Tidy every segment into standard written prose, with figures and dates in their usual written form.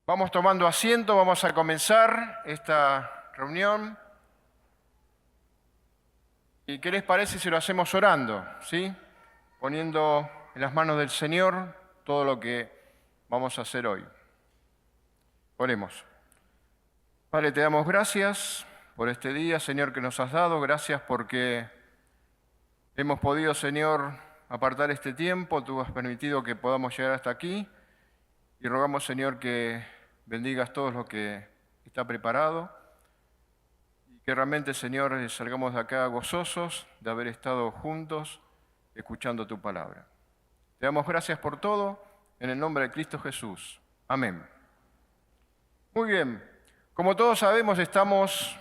Vamos tomando asiento, vamos a comenzar esta reunión. ¿Y qué les parece si lo hacemos orando? ¿Sí? Poniendo en las manos del Señor todo lo que vamos a hacer hoy. Oremos. Padre, te damos gracias por este día, Señor, que nos has dado. Gracias porque hemos podido, Señor, apartar este tiempo. Tú has permitido que podamos llegar hasta aquí. Y rogamos, Señor, que bendigas todo lo que está preparado. Y que realmente, Señor, salgamos de acá gozosos de haber estado juntos escuchando tu palabra. Te damos gracias por todo, en el nombre de Cristo Jesús. Amén. Muy bien. Como todos sabemos, estamos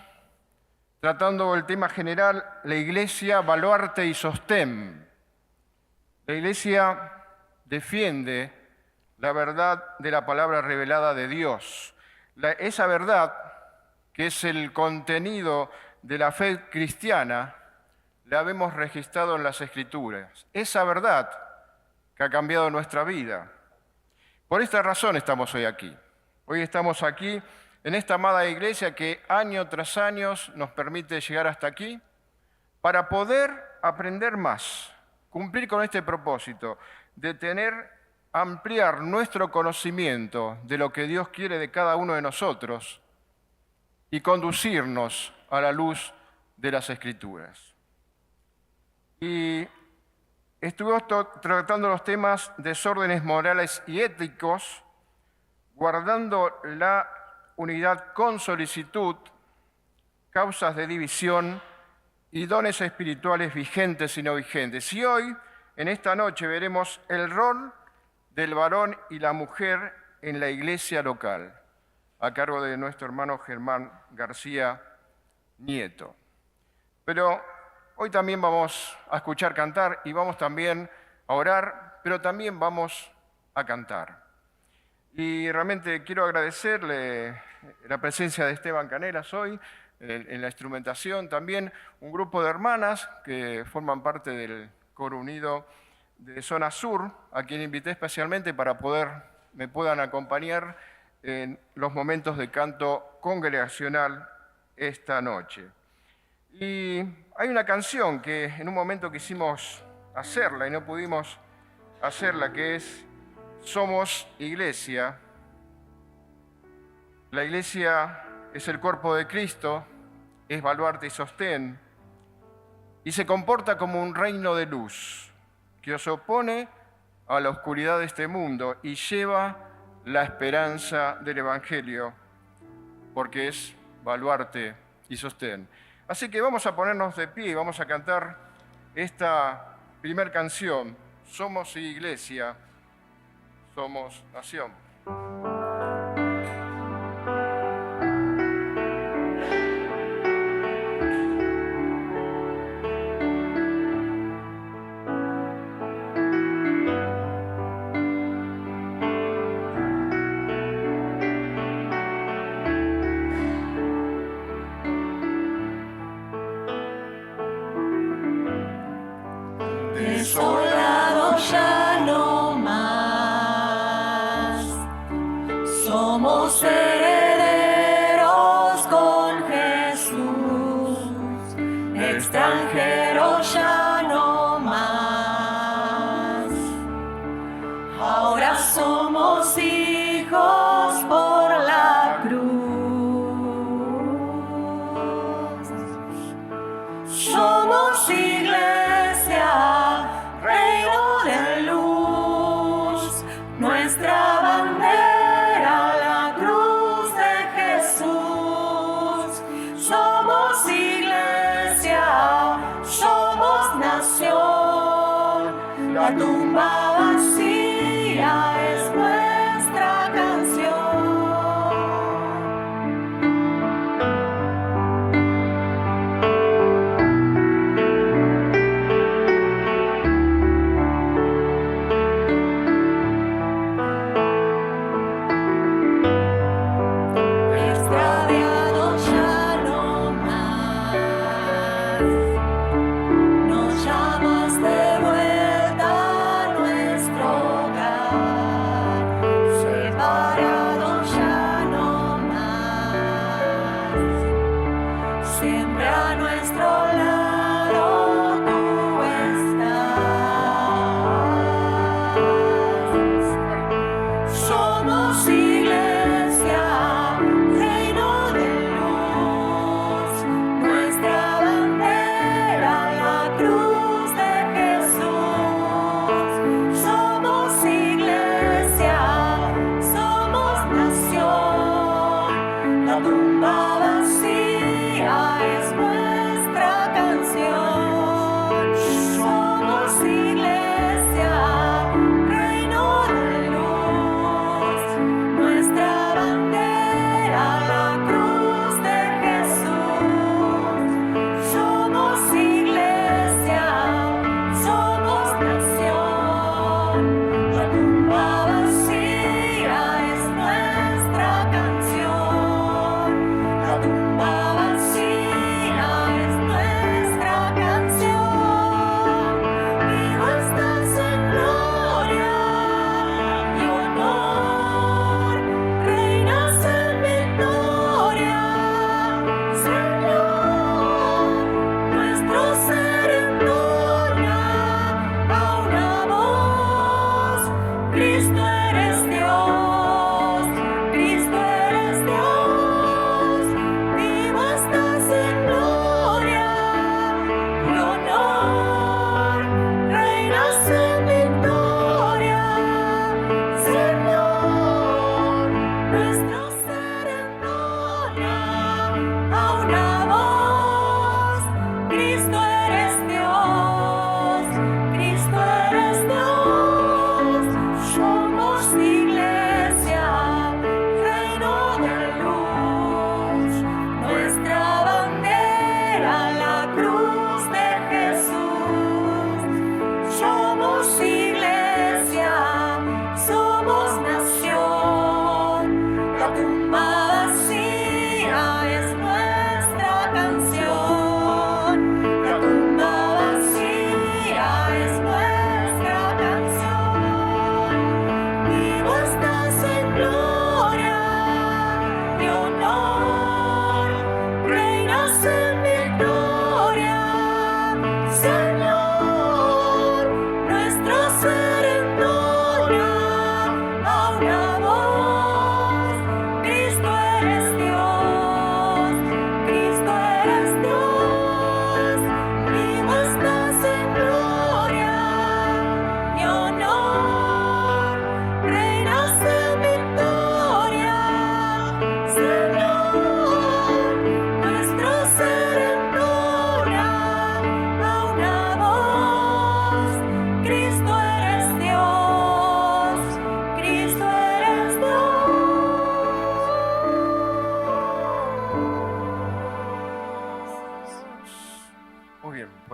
tratando el tema general, la Iglesia, baluarte y sostén. La Iglesia defiende la verdad de la palabra revelada de Dios. Esa verdad, que es el contenido de la fe cristiana, la vemos registrado en las Escrituras. Esa verdad que ha cambiado nuestra vida. Por esta razón estamos hoy aquí. Hoy estamos aquí en esta amada iglesia que año tras año nos permite llegar hasta aquí para poder aprender más, cumplir con este propósito de ampliar nuestro conocimiento de lo que Dios quiere de cada uno de nosotros y conducirnos a la luz de las Escrituras. Y estuvimos tratando los temas desórdenes morales y éticos, guardando la unidad con solicitud, causas de división y dones espirituales vigentes y no vigentes. Y hoy, en esta noche, veremos el rol del varón y la mujer en la iglesia local, a cargo de nuestro hermano Germán García Nieto. Pero hoy también vamos a escuchar cantar y vamos también a orar, pero también vamos a cantar. Y realmente quiero agradecerle la presencia de Esteban Canelas hoy en la instrumentación, también un grupo de hermanas que forman parte del Coro Unido de Zona Sur, a quien invité especialmente para me puedan acompañar en los momentos de canto congregacional esta noche. Y hay una canción que en un momento quisimos hacerla y no pudimos hacerla, que es Somos Iglesia. La Iglesia es el cuerpo de Cristo, es baluarte y sostén, y se comporta como un reino de luz que se opone a la oscuridad de este mundo y lleva la esperanza del Evangelio, porque es baluarte y sostén. Así que vamos a ponernos de pie y vamos a cantar esta primera canción, Somos Iglesia, somos nación. Desolado ya no más, somos herederos con Jesús, extranjeros ya no más, ahora somos hijos por la cruz, somos iglesia, reino de luz, nuestra bandera la cruz.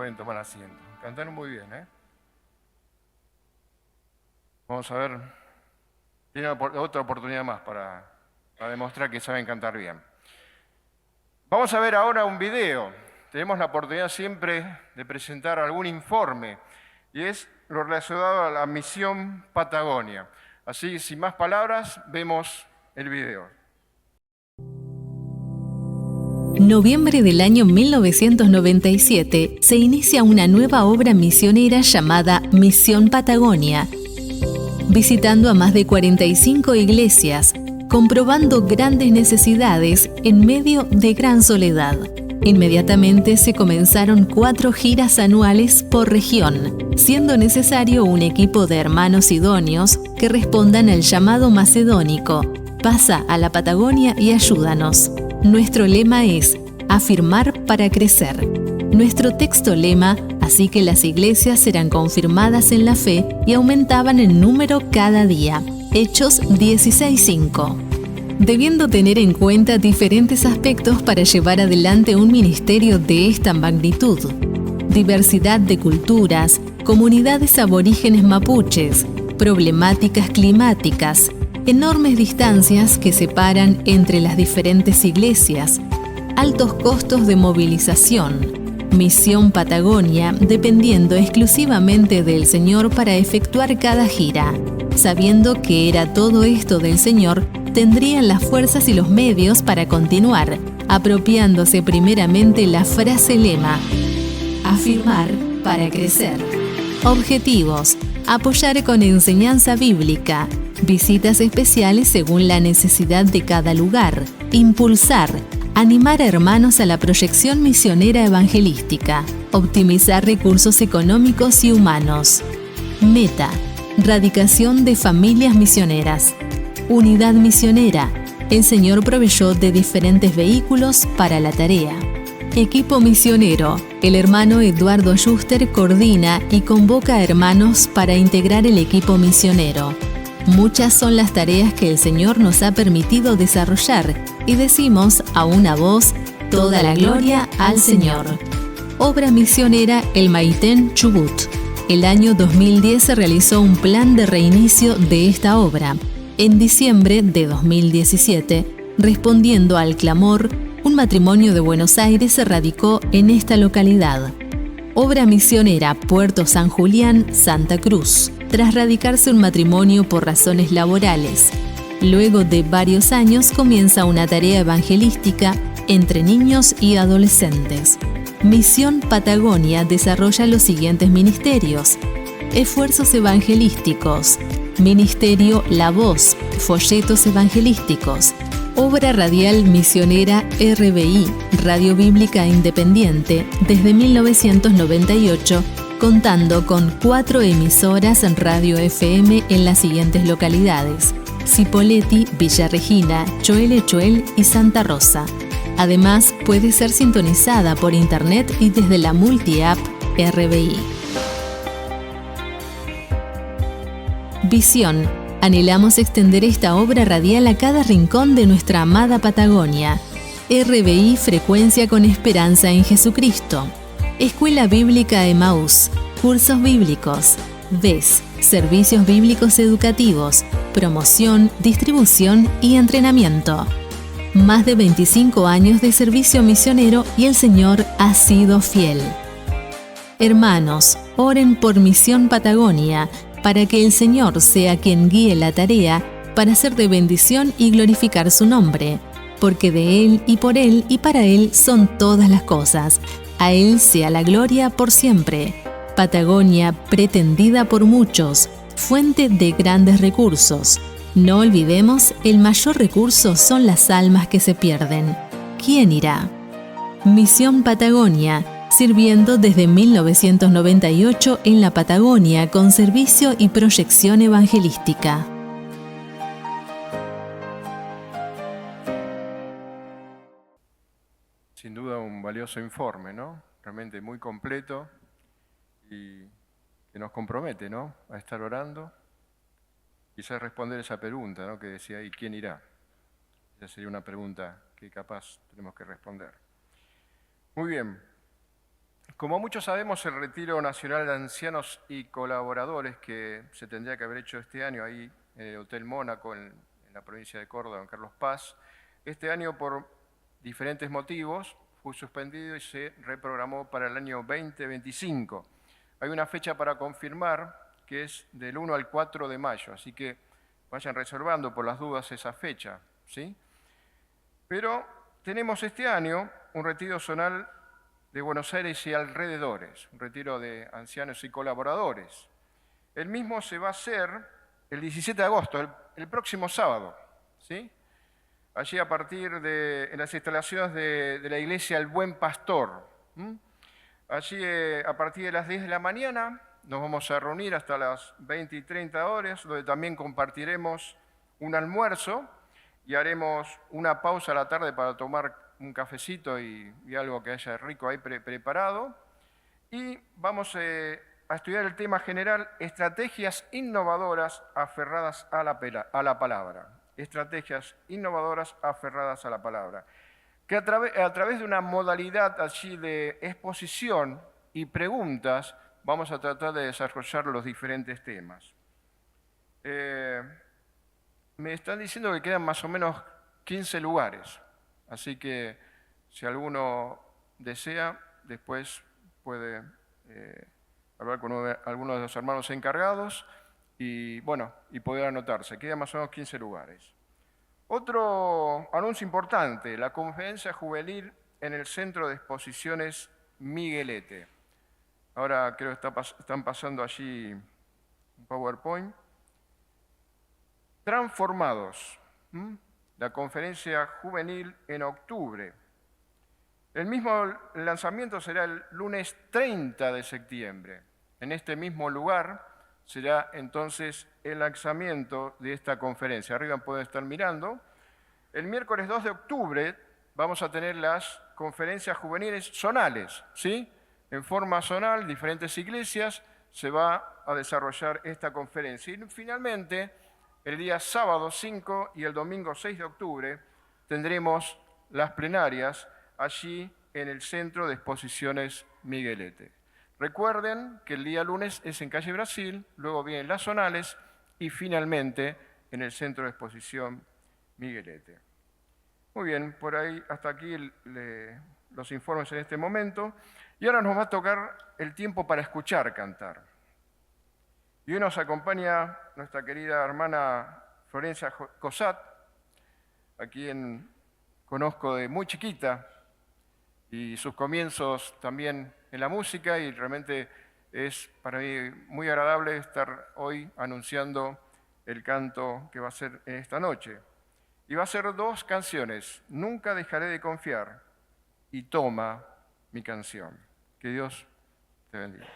pueden tomar asiento. Cantaron muy bien, ¿eh? Vamos a ver. Tienen otra oportunidad más para demostrar que saben cantar bien. Vamos a ver ahora un video. Tenemos la oportunidad siempre de presentar algún informe y es lo relacionado a la misión Patagonia. Así, sin más palabras, vemos el video. Noviembre del año 1997 se inicia una nueva obra misionera llamada Misión Patagonia, visitando a más de 45 iglesias, comprobando grandes necesidades en medio de gran soledad. Inmediatamente se comenzaron 4 giras anuales por región, siendo necesario un equipo de hermanos idóneos que respondan al llamado macedónico: pasa a la Patagonia y ayúdanos. Nuestro lema es afirmar para crecer. Nuestro texto lema: así que las iglesias serán confirmadas en la fe y aumentaban en número cada día. Hechos 16:5. Debiendo tener en cuenta diferentes aspectos para llevar adelante un ministerio de esta magnitud: diversidad de culturas, comunidades aborígenes mapuches, problemáticas climáticas, enormes distancias que separan entre las diferentes iglesias, altos costos de movilización, Misión Patagonia dependiendo exclusivamente del Señor para efectuar cada gira. Sabiendo que era todo esto del Señor, tendrían las fuerzas y los medios para continuar, apropiándose primeramente la frase lema: afirmar para crecer. Objetivos: apoyar con enseñanza bíblica, visitas especiales según la necesidad de cada lugar, impulsar, animar a hermanos a la proyección misionera evangelística, optimizar recursos económicos y humanos. Meta: radicación de familias misioneras. Unidad misionera: el Señor proveyó de diferentes vehículos para la tarea. Equipo misionero: el hermano Eduardo Schuster coordina y convoca a hermanos para integrar el equipo misionero. Muchas son las tareas que el Señor nos ha permitido desarrollar y decimos a una voz: toda la gloria al Señor. Obra misionera El Maitén Chubut. El año 2010 se realizó un plan de reinicio de esta obra. En diciembre de 2017, respondiendo al clamor, un matrimonio de Buenos Aires se radicó en esta localidad. Obra misionera Puerto San Julián, Santa Cruz. Tras radicarse un matrimonio por razones laborales, luego de varios años comienza una tarea evangelística entre niños y adolescentes. Misión Patagonia desarrolla los siguientes ministerios: esfuerzos evangelísticos, Ministerio La Voz, folletos evangelísticos, obra radial misionera RBI, Radio Bíblica Independiente, desde 1998, contando con 4 emisoras en radio FM en las siguientes localidades: Cipolletti, Villa Regina, Choel y Santa Rosa. Además, puede ser sintonizada por internet y desde la multi-app RBI. Visión: anhelamos extender esta obra radial a cada rincón de nuestra amada Patagonia. RBI Frecuencia con Esperanza en Jesucristo. Escuela Bíblica Emaús. Cursos bíblicos. VES. Servicios bíblicos educativos. Promoción, distribución y entrenamiento. Más de 25 años de servicio misionero y el Señor ha sido fiel. Hermanos, oren por Misión Patagonia, para que el Señor sea quien guíe la tarea para ser de bendición y glorificar su nombre, porque de Él y por Él y para Él son todas las cosas. A Él sea la gloria por siempre. Patagonia pretendida por muchos, fuente de grandes recursos. No olvidemos, el mayor recurso son las almas que se pierden. ¿Quién irá? Misión Patagonia, sirviendo desde 1998 en la Patagonia con servicio y proyección evangelística. Sin duda un valioso informe, ¿no? Realmente muy completo y que nos compromete, ¿no?, a estar orando. Quizás responder esa pregunta, ¿no?, que decía ahí: ¿quién irá? Esa sería una pregunta que capaz tenemos que responder. Muy bien. Como muchos sabemos, el Retiro Nacional de Ancianos y Colaboradores, que se tendría que haber hecho este año ahí en el Hotel Mónaco, en la provincia de Córdoba, en Carlos Paz, este año por diferentes motivos fue suspendido y se reprogramó para el año 2025. Hay una fecha para confirmar que es del 1 al 4 de mayo, así que vayan reservando por las dudas esa fecha, ¿sí? Pero tenemos este año un retiro zonal de Buenos Aires y alrededores, un retiro de ancianos y colaboradores. El mismo se va a hacer el 17 de agosto, el próximo sábado, ¿sí? Allí a partir de en las instalaciones de la iglesia El Buen Pastor. Allí a partir de las 10 de la mañana nos vamos a reunir hasta las 20 y 30 horas, donde también compartiremos un almuerzo y haremos una pausa a la tarde para tomar un cafecito y algo que haya rico ahí preparado. Y vamos a estudiar el tema general, estrategias innovadoras aferradas a la palabra. Estrategias innovadoras aferradas a la palabra. Que a través de una modalidad allí de exposición y preguntas, vamos a tratar de desarrollar los diferentes temas. Me están diciendo que quedan más o menos 15 lugares. Así que si alguno desea, después puede hablar con alguno de los hermanos encargados y poder anotarse. Quedan más o menos 15 lugares. Otro anuncio importante, la conferencia juvenil en el Centro de Exposiciones Miguelete. Ahora creo que están pasando allí un PowerPoint. Transformados. La conferencia juvenil en octubre. El mismo lanzamiento será el lunes 30 de septiembre. En este mismo lugar será entonces el lanzamiento de esta conferencia. Arriba pueden estar mirando. El miércoles 2 de octubre vamos a tener las conferencias juveniles zonales, ¿sí? En forma zonal, diferentes iglesias, se va a desarrollar esta conferencia. Y finalmente, el día sábado 5 y el domingo 6 de octubre tendremos las plenarias allí en el Centro de Exposiciones Miguelete. Recuerden que el día lunes es en Calle Brasil, luego vienen las zonales y finalmente en el Centro de Exposición Miguelete. Muy bien, por ahí hasta aquí los informes en este momento. Y ahora nos va a tocar el tiempo para escuchar cantar. Y hoy nos acompaña nuestra querida hermana Florencia Cosat, a quien conozco de muy chiquita, y sus comienzos también en la música, y realmente es para mí muy agradable estar hoy anunciando el canto que va a ser en esta noche. Y va a ser 2 canciones, Nunca dejaré de confiar y Toma mi canción. Que Dios te bendiga.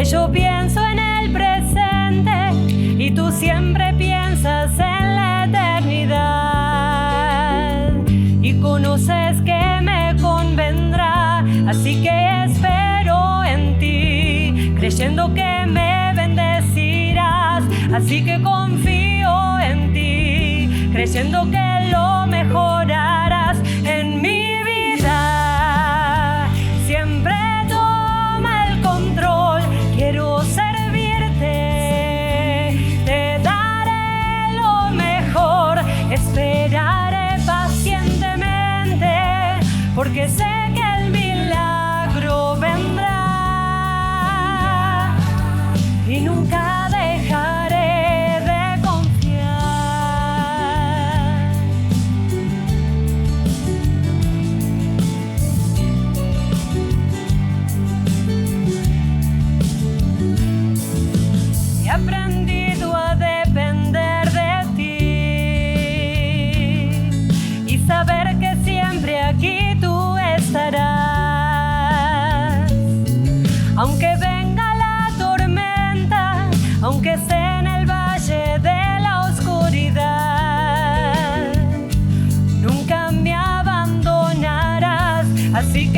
Yo pienso en el presente y tú siempre piensas en la eternidad y conoces que me convendrá, así que espero en ti, creyendo que me bendecirás, así que confío en ti, creyendo que lo mejorarás en mi vida. Siempre toma el control. Quiero servirte, te daré lo mejor, esperaré pacientemente, porque sé que el milagro vendrá y nunca dejaré de confiar.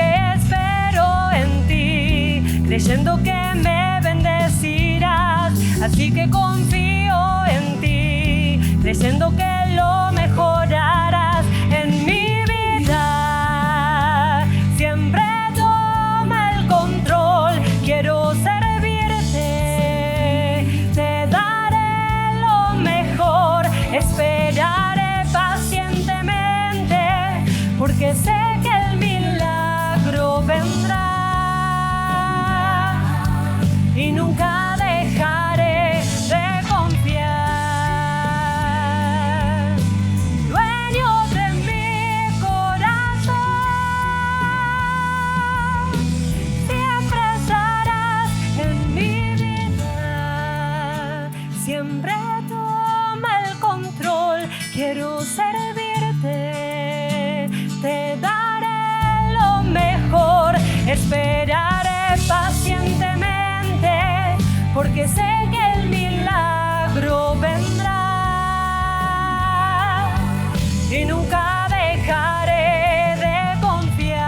que espero en ti, creyendo que me bendecirás. Así que confío en ti, creyendo que lo mejorarás en mi vida. Siempre toma el control, quiero servirte, te daré lo mejor, esperaré pacientemente, porque sé que el milagro vendrá y nunca dejaré de confiar. Dueño de mi corazón, siempre estarás en mi vida. Siempre toma el control, quiero servirte, te daré lo mejor, esperaré pacientemente, porque sé que el milagro vendrá y nunca dejaré de confiar.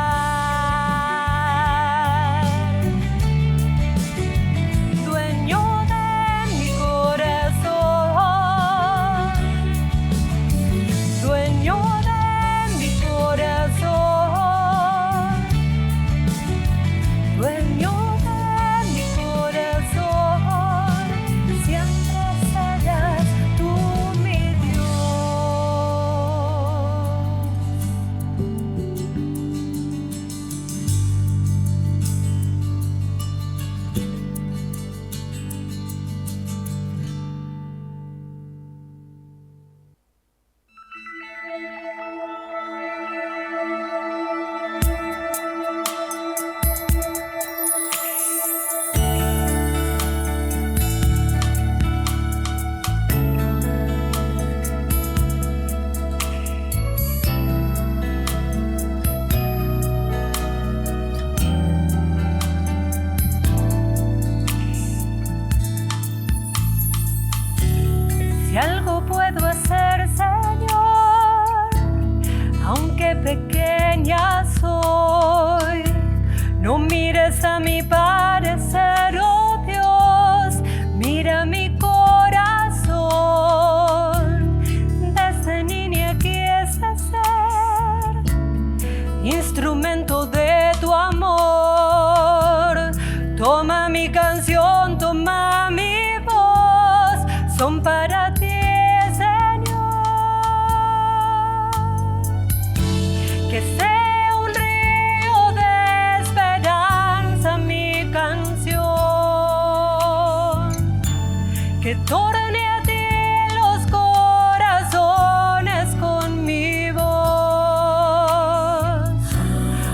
Dueño de mi corazón, dueño de mi corazón, dueño de mi corazón, siempre serás tú mi Dios. Si algo puedo hacer, Señor, aunque pequeña soy, no mires a mi parecer, oh Dios, mira mi corazón. Desde niña quise ser instrumento de tu amor. Toma mi canción, toma mi voz, son para ti, que sea un río de esperanza mi canción, que torne a ti los corazones con mi voz.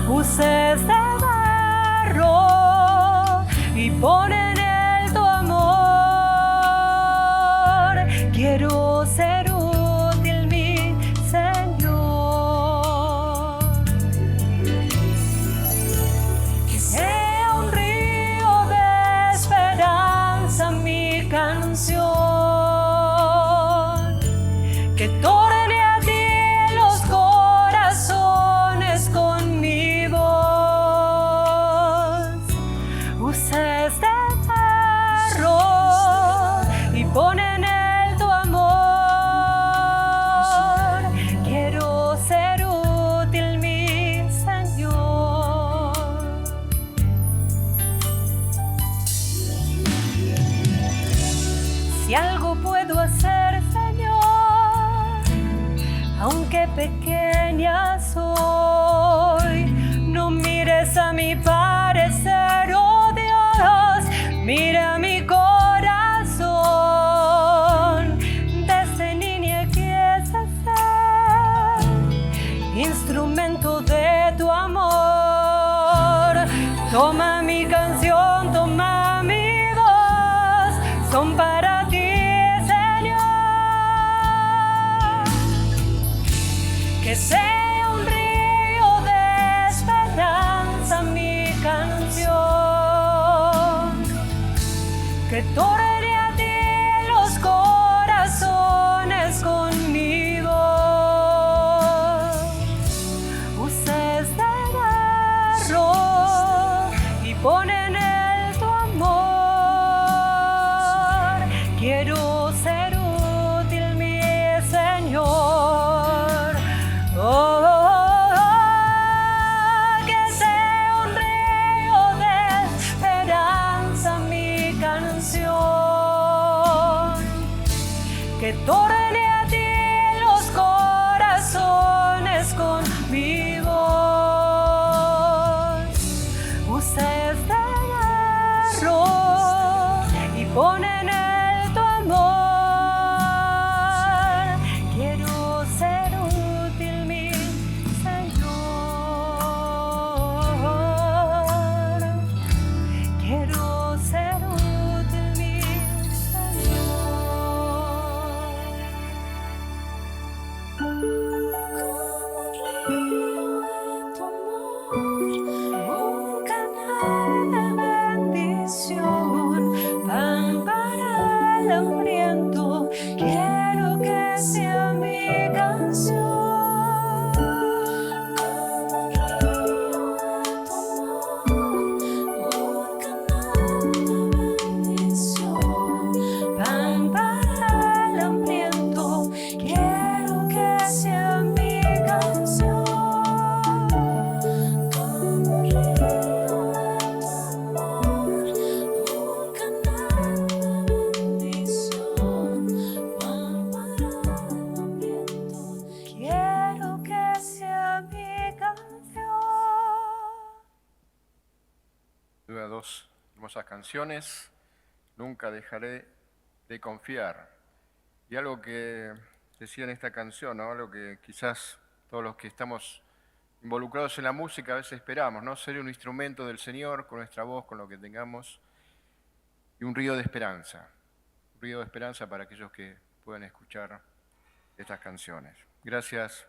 Use este barro y pon en él tu amor. Quiero ser útil, mi Señor. Que sea un río de esperanza mi canción, que torne a ti los corazones con mi voz. Usa este barro y pon en él tu amor. Quiero ser útil, mi Señor. Si algo puedo hacer, Señor, aunque pequeña soy, no mires a mi parecer, oh Dios, mira mi corazón. Desde niña quise ser instrumento de tu amor. Toma mi canción, toma mi voz, son para ti, Señor. Que sea un río de esperanza mi canción, que torne a ti los corazones con mi voz. Usa este barro dos hermosas canciones, Nunca dejaré de confiar. Y algo que decía en esta canción, ¿no? Algo que quizás todos los que estamos involucrados en la música a veces esperamos, ¿no? Ser un instrumento del Señor con nuestra voz, con lo que tengamos, y un río de esperanza. Un río de esperanza para aquellos que puedan escuchar estas canciones. Gracias,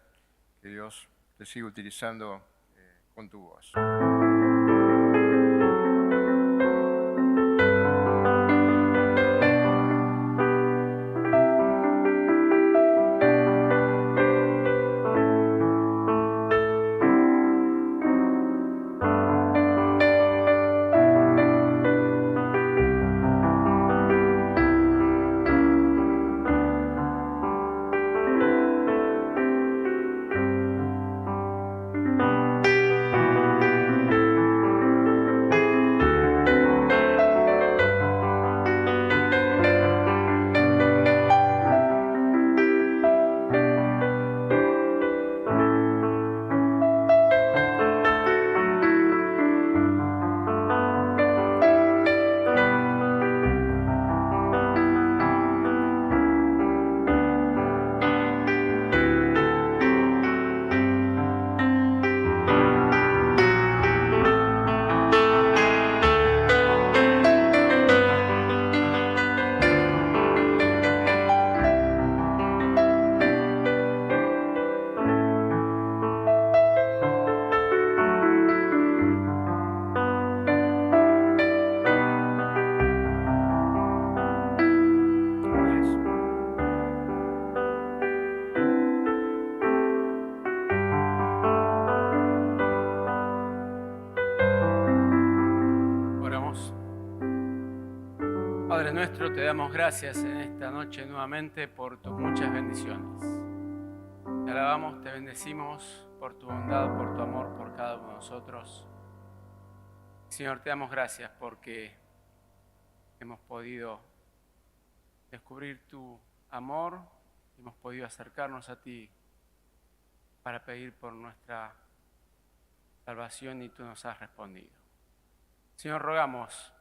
que Dios te siga utilizando con tu voz. Padre nuestro, te damos gracias en esta noche nuevamente por tus muchas bendiciones. Te alabamos, te bendecimos por tu bondad, por tu amor por cada uno de nosotros. Señor, te damos gracias porque hemos podido descubrir tu amor, hemos podido acercarnos a ti para pedir por nuestra salvación y tú nos has respondido. Señor, rogamos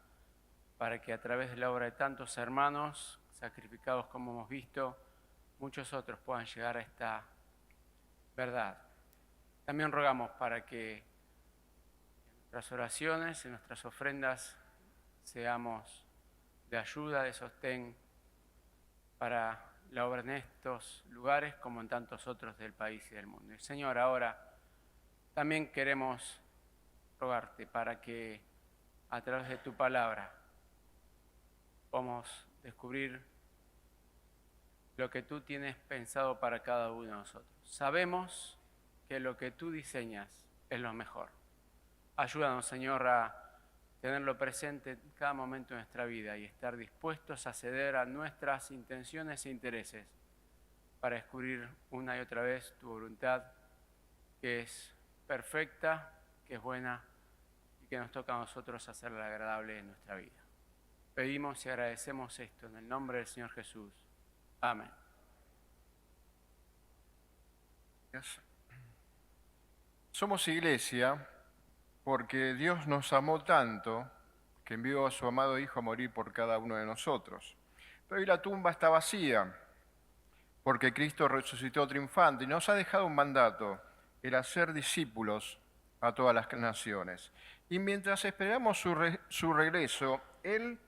para que a través de la obra de tantos hermanos sacrificados como hemos visto, muchos otros puedan llegar a esta verdad. También rogamos para que en nuestras oraciones, en nuestras ofrendas, seamos de ayuda, de sostén para la obra en estos lugares como en tantos otros del país y del mundo. Y Señor, ahora también queremos rogarte para que a través de tu palabra podamos descubrir lo que tú tienes pensado para cada uno de nosotros. Sabemos que lo que tú diseñas es lo mejor. Ayúdanos, Señor, a tenerlo presente en cada momento de nuestra vida y estar dispuestos a ceder a nuestras intenciones e intereses para descubrir una y otra vez tu voluntad, que es perfecta, que es buena y que nos toca a nosotros hacerla agradable en nuestra vida. Pedimos y agradecemos esto en el nombre del Señor Jesús. Amén. Somos iglesia porque Dios nos amó tanto que envió a su amado Hijo a morir por cada uno de nosotros. Pero hoy la tumba está vacía porque Cristo resucitó triunfante y nos ha dejado un mandato, el hacer discípulos a todas las naciones. Y mientras esperamos su regreso, Él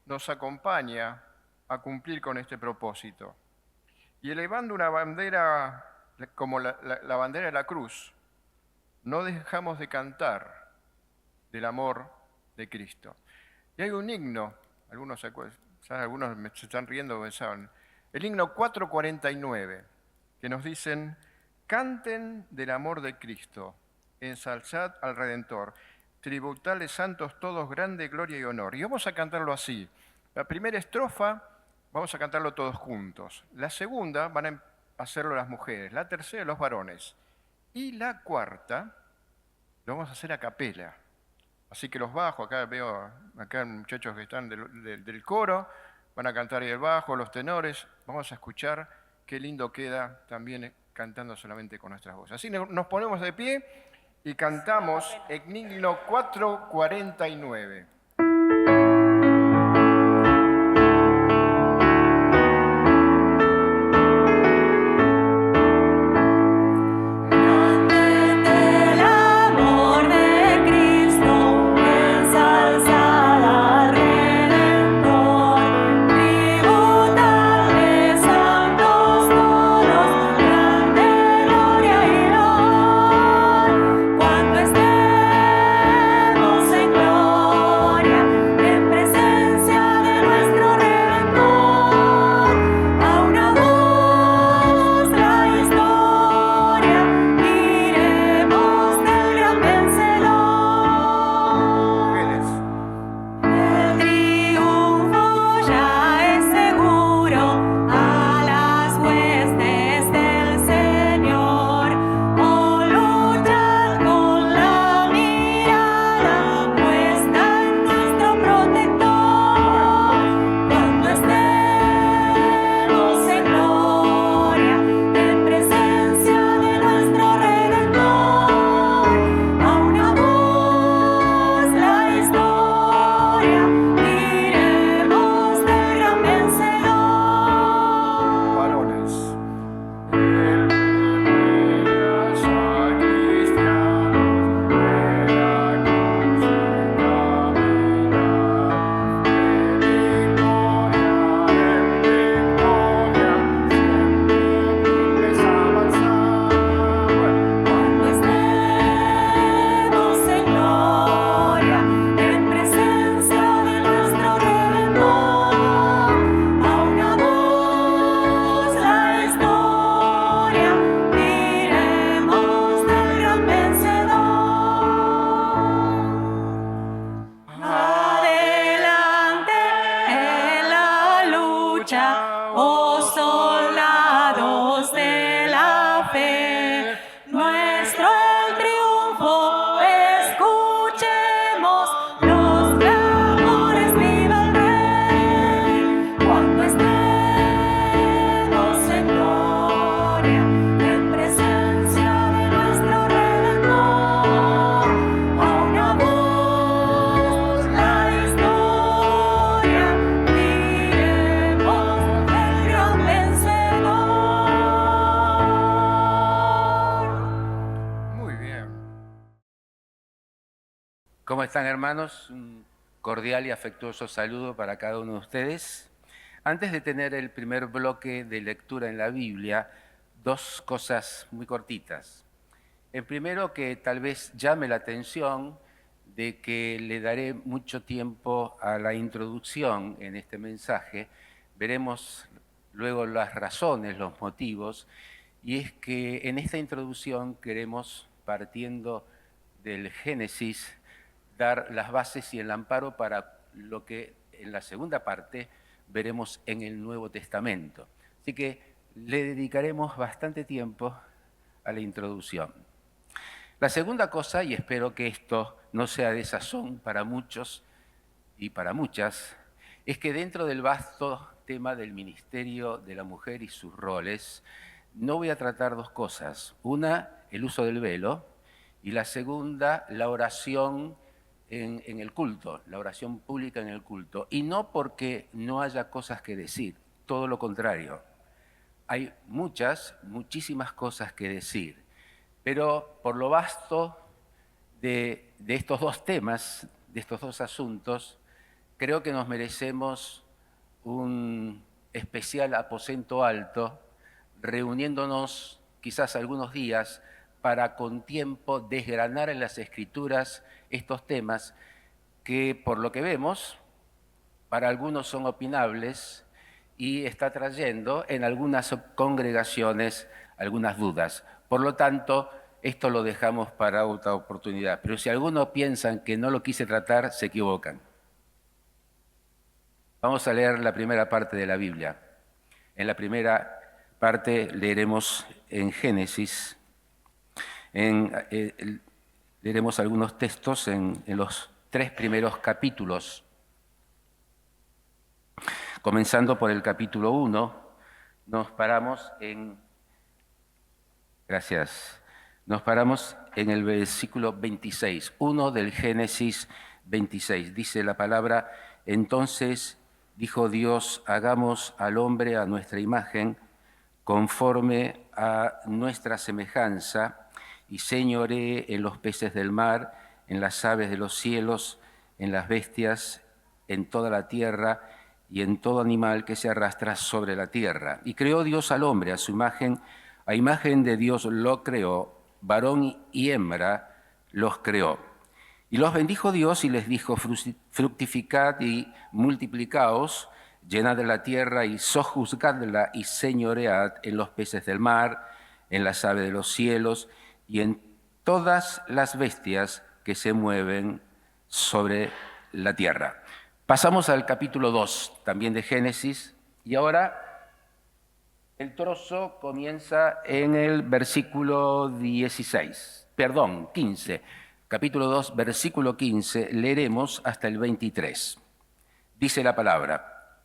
nos acompaña a cumplir con este propósito. Y elevando una bandera como la bandera de la cruz, no dejamos de cantar del amor de Cristo. Y hay un himno, algunos se están riendo, pensaban, el himno 449, que nos dicen: canten del amor de Cristo, ensalzad al Redentor, tributales santos todos, grande gloria y honor. Y vamos a cantarlo así. La primera estrofa vamos a cantarlo todos juntos. La segunda van a hacerlo las mujeres. La tercera los varones. Y la cuarta lo vamos a hacer a capela. Así que los bajos, acá veo muchachos que están del coro, van a cantar ahí el bajo, los tenores. Vamos a escuchar qué lindo queda también cantando solamente con nuestras voces. Así nos ponemos de pie y cantamos Himno 449. ¿Cómo están, hermanos? Un cordial y afectuoso saludo para cada uno de ustedes. Antes de tener el primer bloque de lectura en la Biblia, dos cosas muy cortitas. El primero, que tal vez llame la atención de que le daré mucho tiempo a la introducción en este mensaje. Veremos luego las razones, los motivos, y es que en esta introducción queremos, partiendo del Génesis, dar las bases y el amparo para lo que en la segunda parte veremos en el Nuevo Testamento. Así que le dedicaremos bastante tiempo a la introducción. La segunda cosa, y espero que esto no sea de sazón para muchos y para muchas, es que dentro del vasto tema del ministerio de la mujer y sus roles, no voy a tratar dos cosas. Una, el uso del velo, y la segunda, la oración en el culto, la oración pública en el culto. Y no porque no haya cosas que decir, todo lo contrario. Hay muchísimas cosas que decir. Pero por lo vasto de estos dos temas, de estos dos asuntos, creo que nos merecemos un especial aposento alto, reuniéndonos quizás algunos días para con tiempo desgranar en las Escrituras estos temas que, por lo que vemos, para algunos son opinables y está trayendo en algunas congregaciones algunas dudas. Por lo tanto, esto lo dejamos para otra oportunidad. Pero si algunos piensan que no lo quise tratar, se equivocan. Vamos a leer la primera parte de la Biblia. En la primera parte leeremos en Génesis, leeremos algunos textos en los 3 primeros capítulos. Comenzando por el capítulo 1, nos paramos en... Gracias. Nos paramos en el versículo 26, 1 del Génesis 26. Dice la palabra: entonces dijo Dios, hagamos al hombre a nuestra imagen, conforme a nuestra semejanza, y señoree en los peces del mar, en las aves de los cielos, en las bestias, en toda la tierra y en todo animal que se arrastra sobre la tierra. Y creó Dios al hombre a su imagen, a imagen de Dios lo creó, varón y hembra los creó. Y los bendijo Dios y les dijo: fructificad y multiplicaos, llenad la tierra y sojuzgadla y señoread en los peces del mar, en las aves de los cielos y en todas las bestias que se mueven sobre la tierra. Pasamos al capítulo 2, también de Génesis, y ahora el trozo comienza en el versículo 15. Capítulo 2, versículo 15, leeremos hasta el 23. Dice la palabra: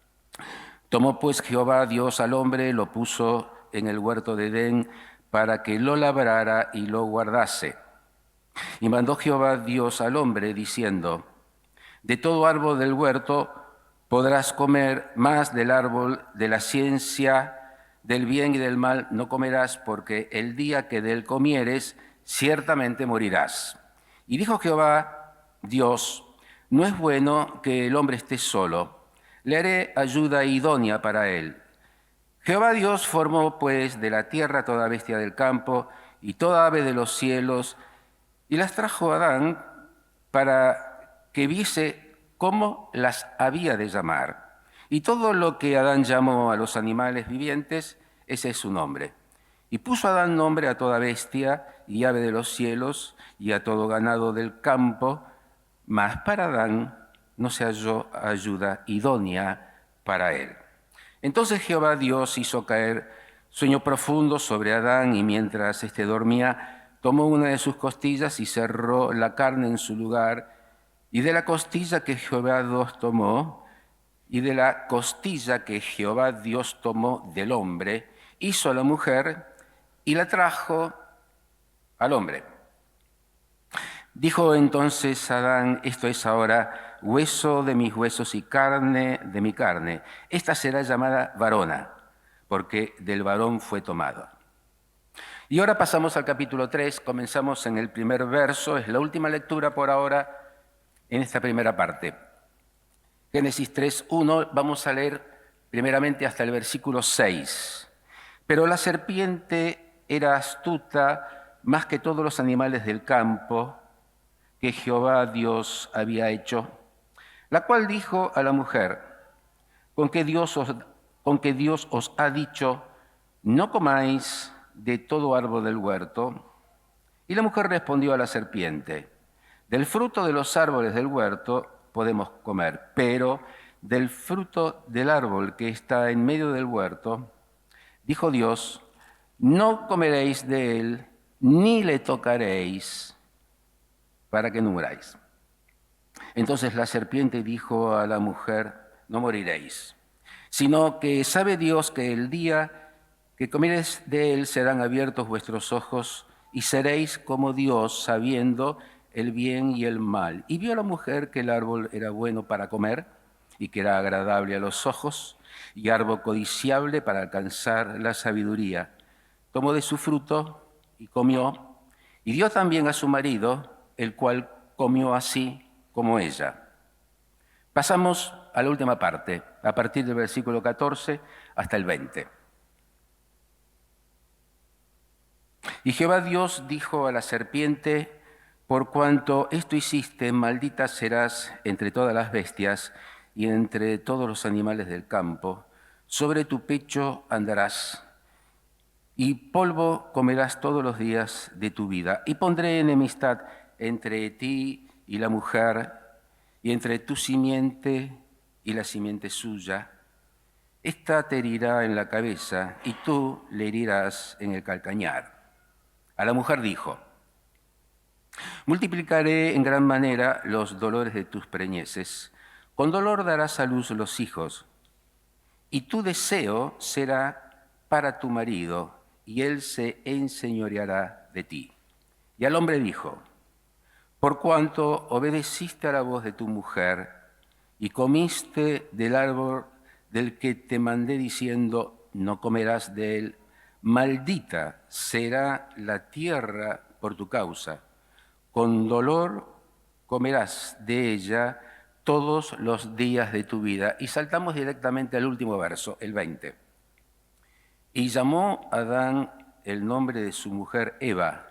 tomó pues Jehová Dios al hombre, lo puso en el huerto de Edén para que lo labrara y lo guardase. Y mandó Jehová Dios al hombre diciendo: de todo árbol del huerto podrás comer, mas del árbol de la ciencia del bien y del mal no comerás, porque el día que de él comieres, ciertamente morirás. Y dijo Jehová Dios: no es bueno que el hombre esté solo, le haré ayuda idónea para él. Jehová Dios formó pues de la tierra toda bestia del campo y toda ave de los cielos, y las trajo a Adán para que viese cómo las había de llamar. Y todo lo que Adán llamó a los animales vivientes, ese es su nombre. Y puso Adán nombre a toda bestia y ave de los cielos y a todo ganado del campo, mas para Adán no se halló ayuda idónea para él. Entonces Jehová Dios hizo caer sueño profundo sobre Adán, y mientras éste dormía, tomó una de sus costillas y cerró la carne en su lugar. Y de la costilla que Jehová Dios tomó, y de la costilla que Jehová Dios tomó del hombre, hizo a la mujer y la trajo al hombre. Dijo entonces Adán: esto es ahora hueso de mis huesos y carne de mi carne. Esta será llamada varona, porque del varón fue tomado. Y ahora pasamos al capítulo 3, comenzamos en el primer verso, es la última lectura por ahora en esta primera parte. Génesis 3:1, vamos a leer primeramente hasta el versículo 6. Pero la serpiente era astuta más que todos los animales del campo que Jehová Dios había hecho, la cual dijo a la mujer: con que Dios os ha dicho, no comáis de todo árbol del huerto. Y la mujer respondió a la serpiente: del fruto de los árboles del huerto podemos comer, pero del fruto del árbol que está en medio del huerto, dijo Dios, no comeréis de él, ni le tocaréis, para que no muráis. Entonces la serpiente dijo a la mujer: no moriréis, sino que sabe Dios que el día que comiereis de él serán abiertos vuestros ojos y seréis como Dios, sabiendo el bien y el mal. Y vio la mujer que el árbol era bueno para comer y que era agradable a los ojos y árbol codiciable para alcanzar la sabiduría. Tomó de su fruto y comió, y dio también a su marido, el cual comió así como ella. Pasamos a la última parte, a partir del versículo 14 hasta el 20. Y Jehová Dios dijo a la serpiente: por cuanto esto hiciste, maldita serás entre todas las bestias y entre todos los animales del campo. Sobre tu pecho andarás, y polvo comerás todos los días de tu vida. Y pondré enemistad entre ti y la mujer, y entre tu simiente y la simiente suya. Esta te herirá en la cabeza, y tú le herirás en el calcañar. A la mujer dijo: multiplicaré en gran manera los dolores de tus preñeces. Con dolor darás a luz los hijos, y tu deseo será para tu marido, y él se enseñoreará de ti. Y al hombre dijo, por cuanto obedeciste a la voz de tu mujer y comiste del árbol del que te mandé diciendo, no comerás de él, maldita será la tierra por tu causa. Con dolor comerás de ella todos los días de tu vida. Y saltamos directamente al último verso, el 20. Y llamó Adán el nombre de su mujer Eva,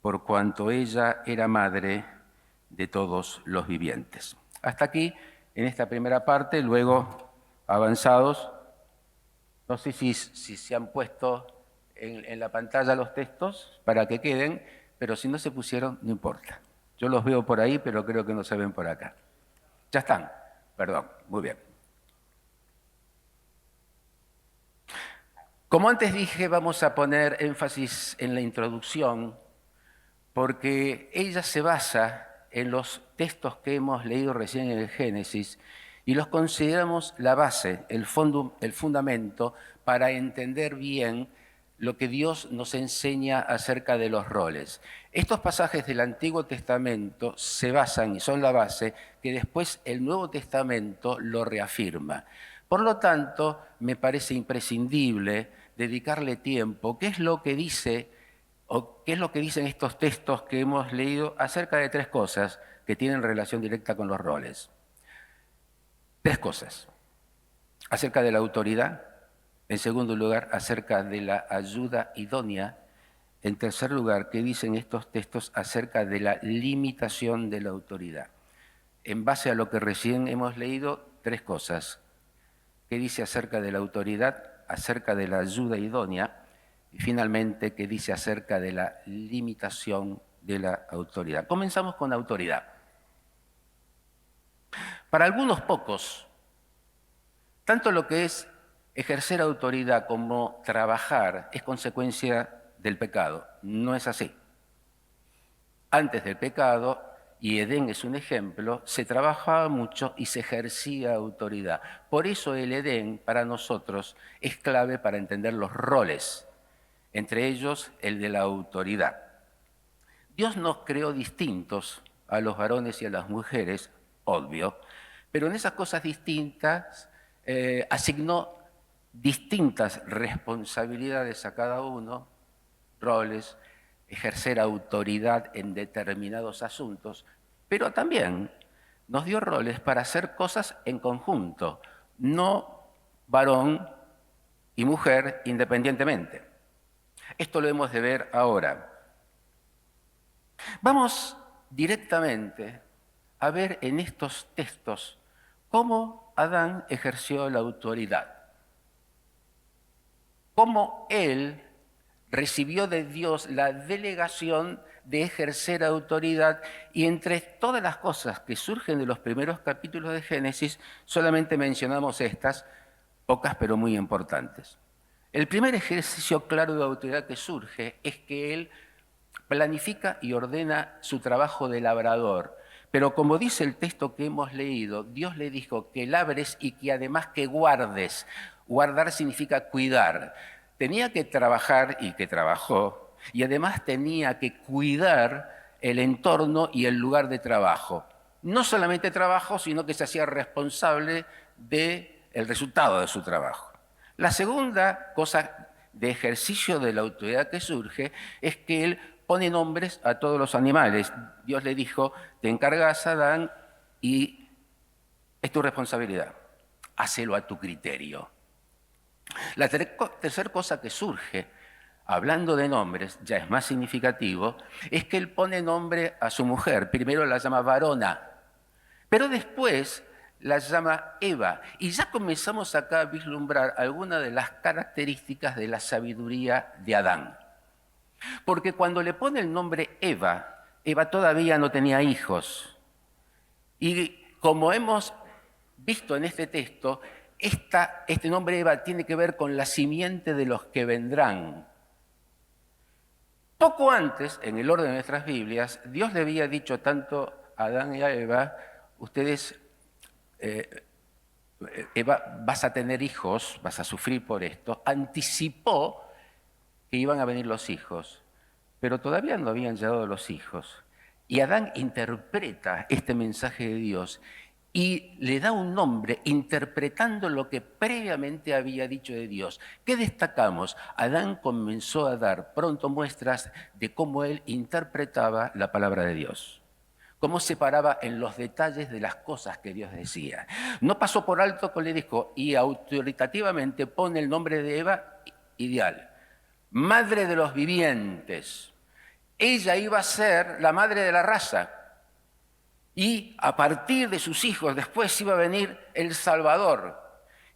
por cuanto ella era madre de todos los vivientes. Hasta aquí, en esta primera parte, luego avanzados, no sé si se han puesto en la pantalla los textos para que queden, pero si no se pusieron, no importa. Yo los veo por ahí, pero creo que no se ven por acá. Ya están, perdón, muy bien. Como antes dije, vamos a poner énfasis en la introducción, porque ella se basa en los textos que hemos leído recién en el Génesis y los consideramos la base, el fundamento para entender bien lo que Dios nos enseña acerca de los roles. Estos pasajes del Antiguo Testamento se basan y son la base que después el Nuevo Testamento lo reafirma. Por lo tanto, me parece imprescindible dedicarle tiempo. ¿Qué es lo que dice o qué es lo que dicen estos textos que hemos leído acerca de tres cosas que tienen relación directa con los roles? Tres cosas. Acerca de la autoridad. En segundo lugar, acerca de la ayuda idónea. En tercer lugar, ¿qué dicen estos textos acerca de la limitación de la autoridad? En base a lo que recién hemos leído, tres cosas. ¿Qué dice acerca de la autoridad? Acerca de la ayuda idónea. Y finalmente, ¿qué dice acerca de la limitación de la autoridad? Comenzamos con autoridad. Para algunos pocos, tanto lo que es ejercer autoridad como trabajar es consecuencia del pecado. No es así. Antes del pecado, y Edén es un ejemplo, se trabajaba mucho y se ejercía autoridad. Por eso el Edén para nosotros es clave para entender los roles, entre ellos el de la autoridad. Dios nos creó distintos a los varones y a las mujeres, obvio, pero en esas cosas distintas asignó distintas responsabilidades a cada uno, roles, ejercer autoridad en determinados asuntos, pero también nos dio roles para hacer cosas en conjunto, no varón y mujer independientemente. Esto lo hemos de ver ahora. Vamos directamente a ver en estos textos cómo Adán ejerció la autoridad. Cómo él recibió de Dios la delegación de ejercer autoridad y entre todas las cosas que surgen de los primeros capítulos de Génesis, solamente mencionamos estas, pocas pero muy importantes. El primer ejercicio claro de autoridad que surge es que él planifica y ordena su trabajo de labrador. Pero como dice el texto que hemos leído, Dios le dijo que labres y que además que guardes. Guardar significa cuidar. Tenía que trabajar y que trabajó, y además tenía que cuidar el entorno y el lugar de trabajo. No solamente trabajo, sino que se hacía responsable del resultado de su trabajo. La segunda cosa de ejercicio de la autoridad que surge es que él pone nombres a todos los animales. Dios le dijo, te encargas, Adán, y es tu responsabilidad. Hacelo a tu criterio. La tercera cosa que surge, hablando de nombres, ya es más significativo, es que él pone nombre a su mujer. Primero la llama varona, pero después la llama Eva. Y ya comenzamos acá a vislumbrar algunas de las características de la sabiduría de Adán. Porque cuando le pone el nombre Eva, Eva todavía no tenía hijos. Y como hemos visto en este texto, este nombre Eva tiene que ver con la simiente de los que vendrán. Poco antes, en el orden de nuestras Biblias, Dios le había dicho tanto a Adán y a Eva, ustedes, Eva, vas a tener hijos, vas a sufrir por esto. Anticipó que iban a venir los hijos, pero todavía no habían llegado los hijos. Y Adán interpreta este mensaje de Dios y le da un nombre interpretando lo que previamente había dicho de Dios. ¿Qué destacamos? Adán comenzó a dar pronto muestras de cómo él interpretaba la palabra de Dios, cómo separaba en los detalles de las cosas que Dios decía. No pasó por alto que le dijo, y autoritativamente pone el nombre de Eva ideal, madre de los vivientes. Ella iba a ser la madre de la raza. Y a partir de sus hijos después iba a venir el Salvador.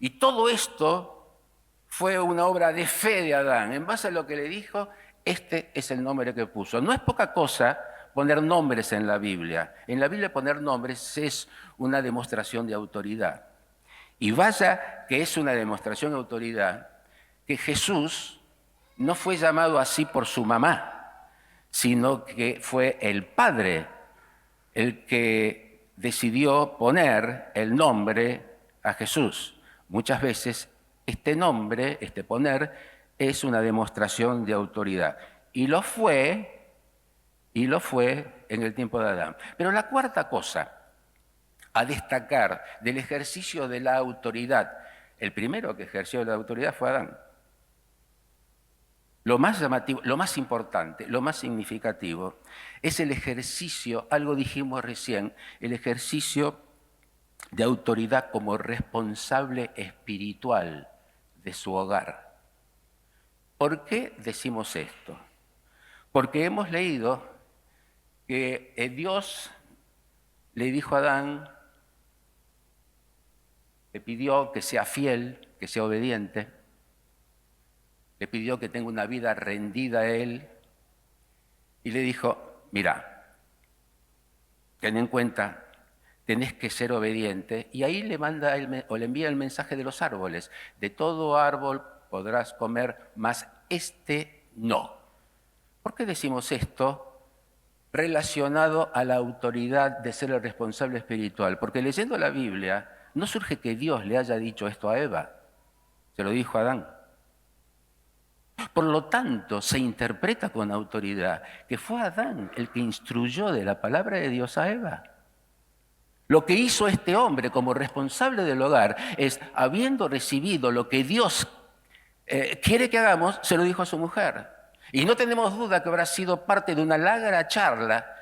Y todo esto fue una obra de fe de Adán. En base a lo que le dijo, este es el nombre que puso. No es poca cosa poner nombres en la Biblia. En la Biblia poner nombres es una demostración de autoridad. Y vaya que es una demostración de autoridad que Jesús no fue llamado así por su mamá, sino que fue el Padre el que decidió poner el nombre a Jesús. Muchas veces este nombre, este poner, es una demostración de autoridad. Y lo fue en el tiempo de Adán. Pero la cuarta cosa a destacar del ejercicio de la autoridad, el primero que ejerció la autoridad fue Adán. Lo más llamativo, lo más importante, lo más significativo es el ejercicio, algo dijimos recién, el ejercicio de autoridad como responsable espiritual de su hogar. ¿Por qué decimos esto? Porque hemos leído que Dios le dijo a Adán, le pidió que sea fiel, que sea obediente, le pidió que tenga una vida rendida a él y le dijo, mira, ten en cuenta, tenés que ser obediente. Y ahí le manda o le envía el mensaje de los árboles. De todo árbol podrás comer, mas este no. ¿Por qué decimos esto? Relacionado a la autoridad de ser el responsable espiritual. Porque leyendo la Biblia, no surge que Dios le haya dicho esto a Eva. Se lo dijo a Adán. Por lo tanto, se interpreta con autoridad que fue Adán el que instruyó de la palabra de Dios a Eva. Lo que hizo este hombre como responsable del hogar es, habiendo recibido lo que Dios quiere que hagamos, se lo dijo a su mujer. Y no tenemos duda que habrá sido parte de una larga charla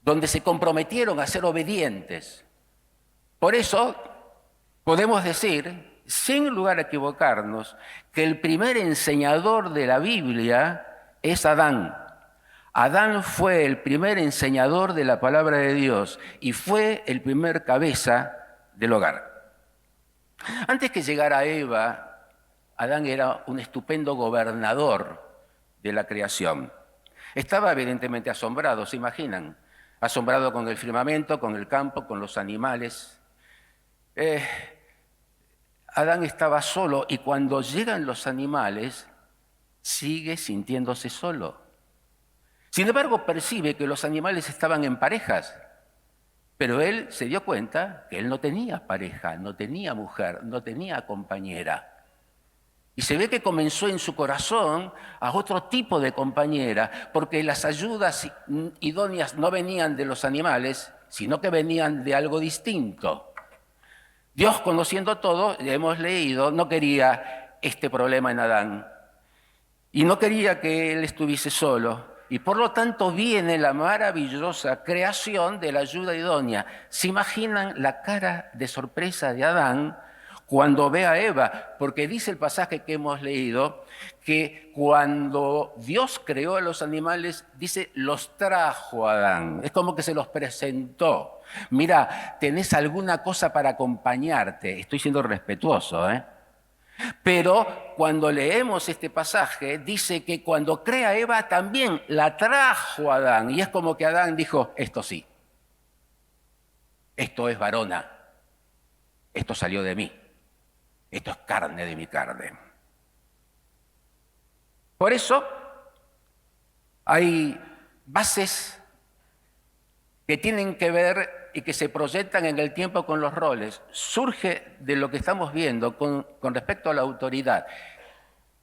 donde se comprometieron a ser obedientes. Por eso podemos decir, sin lugar a equivocarnos, que el primer enseñador de la Biblia es Adán. Adán fue el primer enseñador de la palabra de Dios y fue el primer cabeza del hogar. Antes que llegara Eva, Adán era un estupendo gobernador de la creación. Estaba evidentemente asombrado, ¿se imaginan? Asombrado con el firmamento, con el campo, con los animales. Adán estaba solo y cuando llegan los animales, sigue sintiéndose solo. Sin embargo, percibe que los animales estaban en parejas, pero él se dio cuenta que él no tenía pareja, no tenía mujer, no tenía compañera. Y se ve que comenzó en su corazón a otro tipo de compañera, porque las ayudas idóneas no venían de los animales, sino que venían de algo distinto. Dios, conociendo todo, hemos leído, no quería este problema en Adán. Y no quería que él estuviese solo. Y por lo tanto viene la maravillosa creación de la ayuda idónea. ¿Se imaginan la cara de sorpresa de Adán cuando ve a Eva? Porque dice el pasaje que hemos leído que cuando Dios creó a los animales, dice, los trajo a Adán. Es como que se los presentó. Mira, ¿tenés alguna cosa para acompañarte? Estoy siendo respetuoso, ¿eh? Pero cuando leemos este pasaje, dice que cuando crea a Eva también la trajo a Adán. Y es como que Adán dijo, esto sí, esto es varona, esto salió de mí, esto es carne de mi carne. Por eso hay bases que tienen que ver y que se proyectan en el tiempo con los roles. Surge de lo que estamos viendo con respecto a la autoridad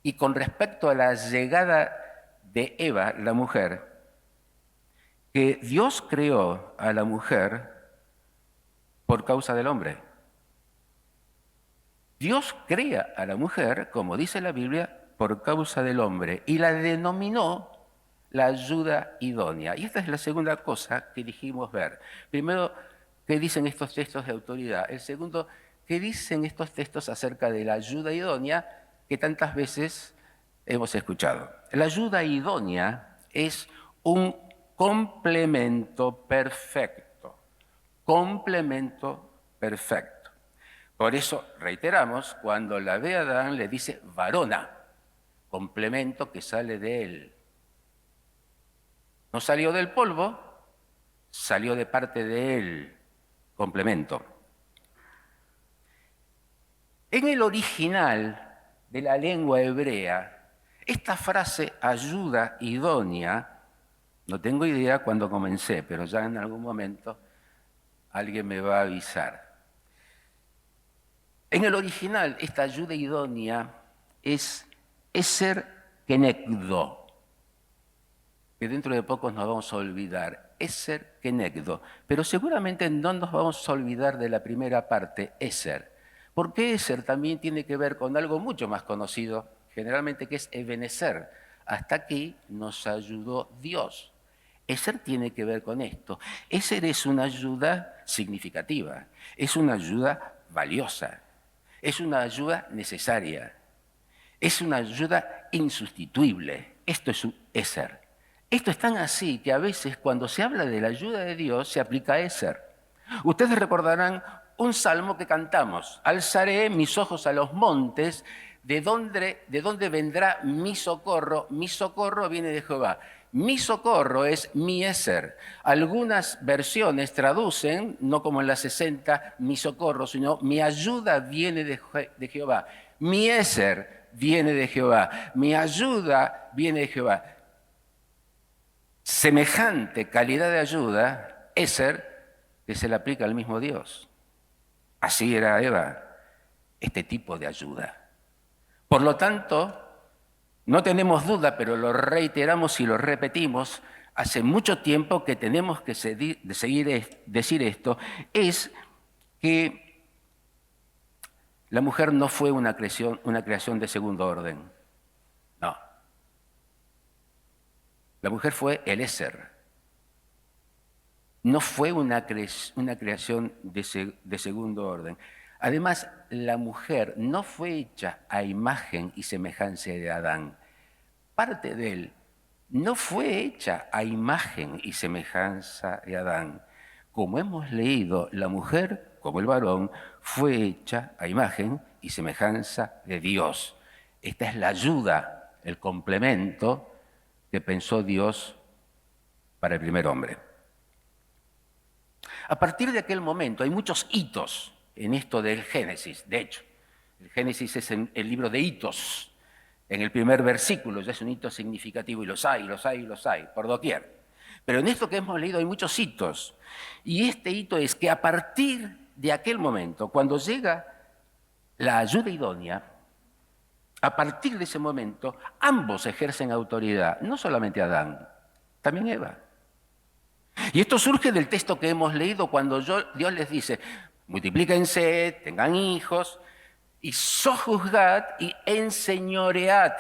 y con respecto a la llegada de Eva, la mujer, que Dios creó a la mujer por causa del hombre. Dios crea a la mujer, como dice la Biblia, por causa del hombre y la denominó la ayuda idónea. Y esta es la segunda cosa que dijimos ver. Primero, ¿qué dicen estos textos de autoridad? El segundo, ¿qué dicen estos textos acerca de la ayuda idónea que tantas veces hemos escuchado? La ayuda idónea es un complemento perfecto. Complemento perfecto. Por eso, reiteramos, cuando la ve a Adán le dice varona, complemento que sale de él. No salió del polvo, salió de parte de él, complemento. En el original de la lengua hebrea, esta frase ayuda idónea, no tengo idea cuándo comencé, pero ya en algún momento alguien me va a avisar. En el original, esta ayuda idónea es eser kenegdo, que dentro de poco nos vamos a olvidar, eser kenegdo, pero seguramente no nos vamos a olvidar de la primera parte, eser, porque eser también tiene que ver con algo mucho más conocido, generalmente, que es ebenecer. Hasta aquí nos ayudó Dios. Eser tiene que ver con esto. Eser es una ayuda significativa, es una ayuda valiosa. Es una ayuda necesaria, es una ayuda insustituible. Esto es un eser. Esto es tan así que a veces cuando se habla de la ayuda de Dios se aplica eser. Ustedes recordarán un salmo que cantamos: alzaré mis ojos a los montes, ¿de dónde vendrá mi socorro? Mi socorro viene de Jehová. Mi socorro es mi eser. Algunas versiones traducen, no como en la 60, mi socorro, sino mi ayuda viene de Jehová. Mi eser viene de Jehová. Mi ayuda viene de Jehová. Semejante calidad de ayuda, eser, que se le aplica al mismo Dios. Así era Eva, este tipo de ayuda. Por lo tanto, no tenemos duda, pero lo reiteramos y lo repetimos, hace mucho tiempo que tenemos que decir esto, es que la mujer no fue una creación de segundo orden. No. La mujer fue el eser. No fue una creación de segundo orden. Además, la mujer no fue hecha a imagen y semejanza de Adán. Parte de él no fue hecha a imagen y semejanza de Adán. Como hemos leído, la mujer, como el varón, fue hecha a imagen y semejanza de Dios. Esta es la ayuda, el complemento que pensó Dios para el primer hombre. A partir de aquel momento hay muchos hitos en esto del Génesis. De hecho, el Génesis es el libro de hitos. En el primer versículo ya es un hito significativo y los hay, por doquier. Pero en esto que hemos leído hay muchos hitos. Y este hito es que a partir de aquel momento, cuando llega la ayuda idónea, a partir de ese momento, ambos ejercen autoridad, no solamente Adán, también Eva. Y esto surge del texto que hemos leído cuando Dios les dice: multiplíquense, tengan hijos, y sojuzgad y enseñoread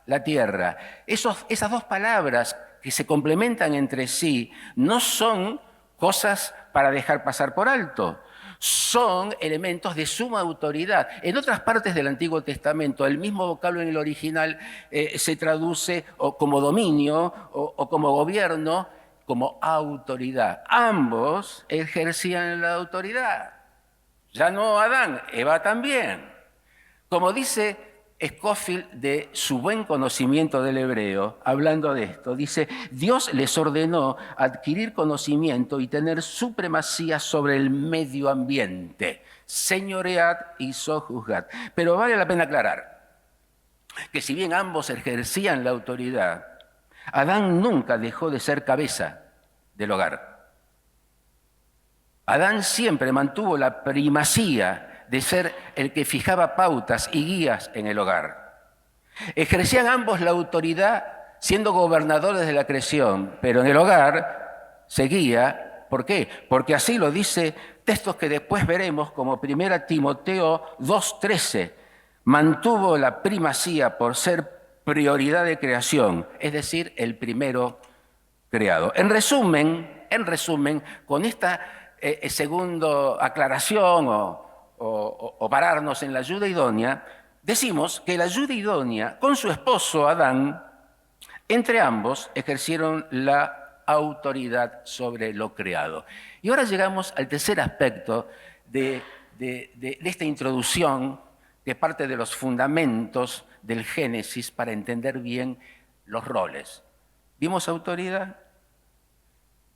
la tierra. Esas dos palabras que se complementan entre sí no son cosas para dejar pasar por alto, son elementos de suma autoridad. En otras partes del Antiguo Testamento, el mismo vocablo en el original se traduce como dominio o como gobierno, como autoridad. Ambos ejercían la autoridad. Ya no Adán, Eva también. Como dice Scofield de su buen conocimiento del hebreo, hablando de esto, dice: Dios les ordenó adquirir conocimiento y tener supremacía sobre el medio ambiente, señoread y sojuzgad. Pero vale la pena aclarar que si bien ambos ejercían la autoridad, Adán nunca dejó de ser cabeza del hogar. Adán siempre mantuvo la primacía de ser el que fijaba pautas y guías en el hogar. Ejercían ambos la autoridad siendo gobernadores de la creación, pero en el hogar seguía. ¿Por qué? Porque así lo dice textos que después veremos, como 1 Timoteo 2:13. Mantuvo la primacía por ser prioridad de creación, es decir, el primero creado. En resumen, con esta segunda aclaración o pararnos en la ayuda idónea, decimos que la ayuda idónea con su esposo Adán, entre ambos ejercieron la autoridad sobre lo creado. Y ahora llegamos al tercer aspecto de esta introducción que parte de los fundamentos del Génesis para entender bien los roles. ¿Vimos autoridad?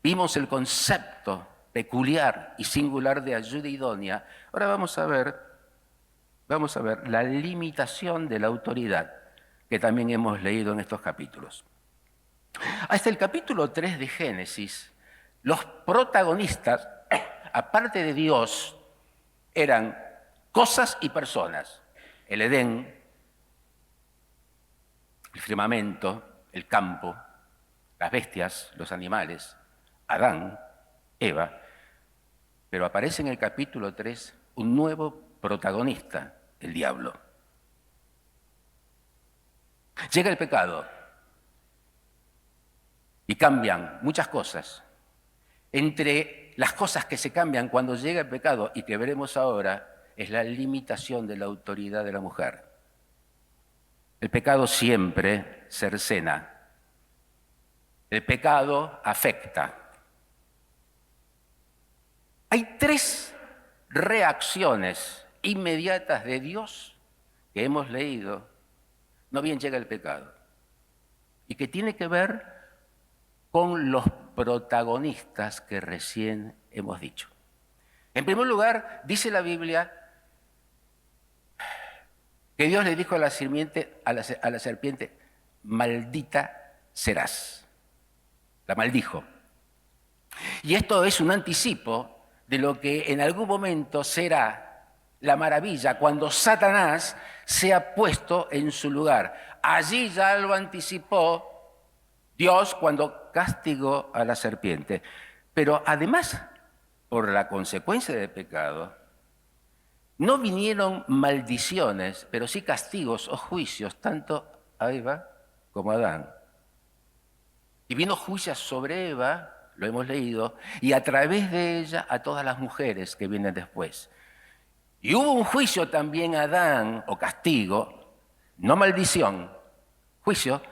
Vimos el concepto peculiar y singular de ayuda idónea. Ahora vamos a ver la limitación de la autoridad que también hemos leído en estos capítulos. Hasta el capítulo 3 de Génesis, los protagonistas, aparte de Dios, eran cosas y personas. El Edén, el firmamento, el campo, las bestias, los animales, Adán, Eva. Pero aparece en el capítulo 3 un nuevo protagonista, el diablo. Llega el pecado y cambian muchas cosas. Entre las cosas que se cambian cuando llega el pecado y que veremos ahora es la limitación de la autoridad de la mujer. El pecado siempre cercena. El pecado afecta. Hay 3 reacciones inmediatas de Dios que hemos leído, no bien llega el pecado, y que tiene que ver con los protagonistas que recién hemos dicho. En primer lugar, dice la Biblia que Dios le dijo a la serpiente, maldita serás. La maldijo. Y esto es un anticipo de lo que en algún momento será la maravilla cuando Satanás sea puesto en su lugar. Allí ya lo anticipó Dios cuando castigó a la serpiente. Pero además, por la consecuencia del pecado, no vinieron maldiciones, pero sí castigos o juicios, tanto a Eva como a Adán. Y vino juicio sobre Eva, lo hemos leído, y a través de ella a todas las mujeres que vienen después. Y hubo un juicio también a Adán, o castigo, no maldición, juicio,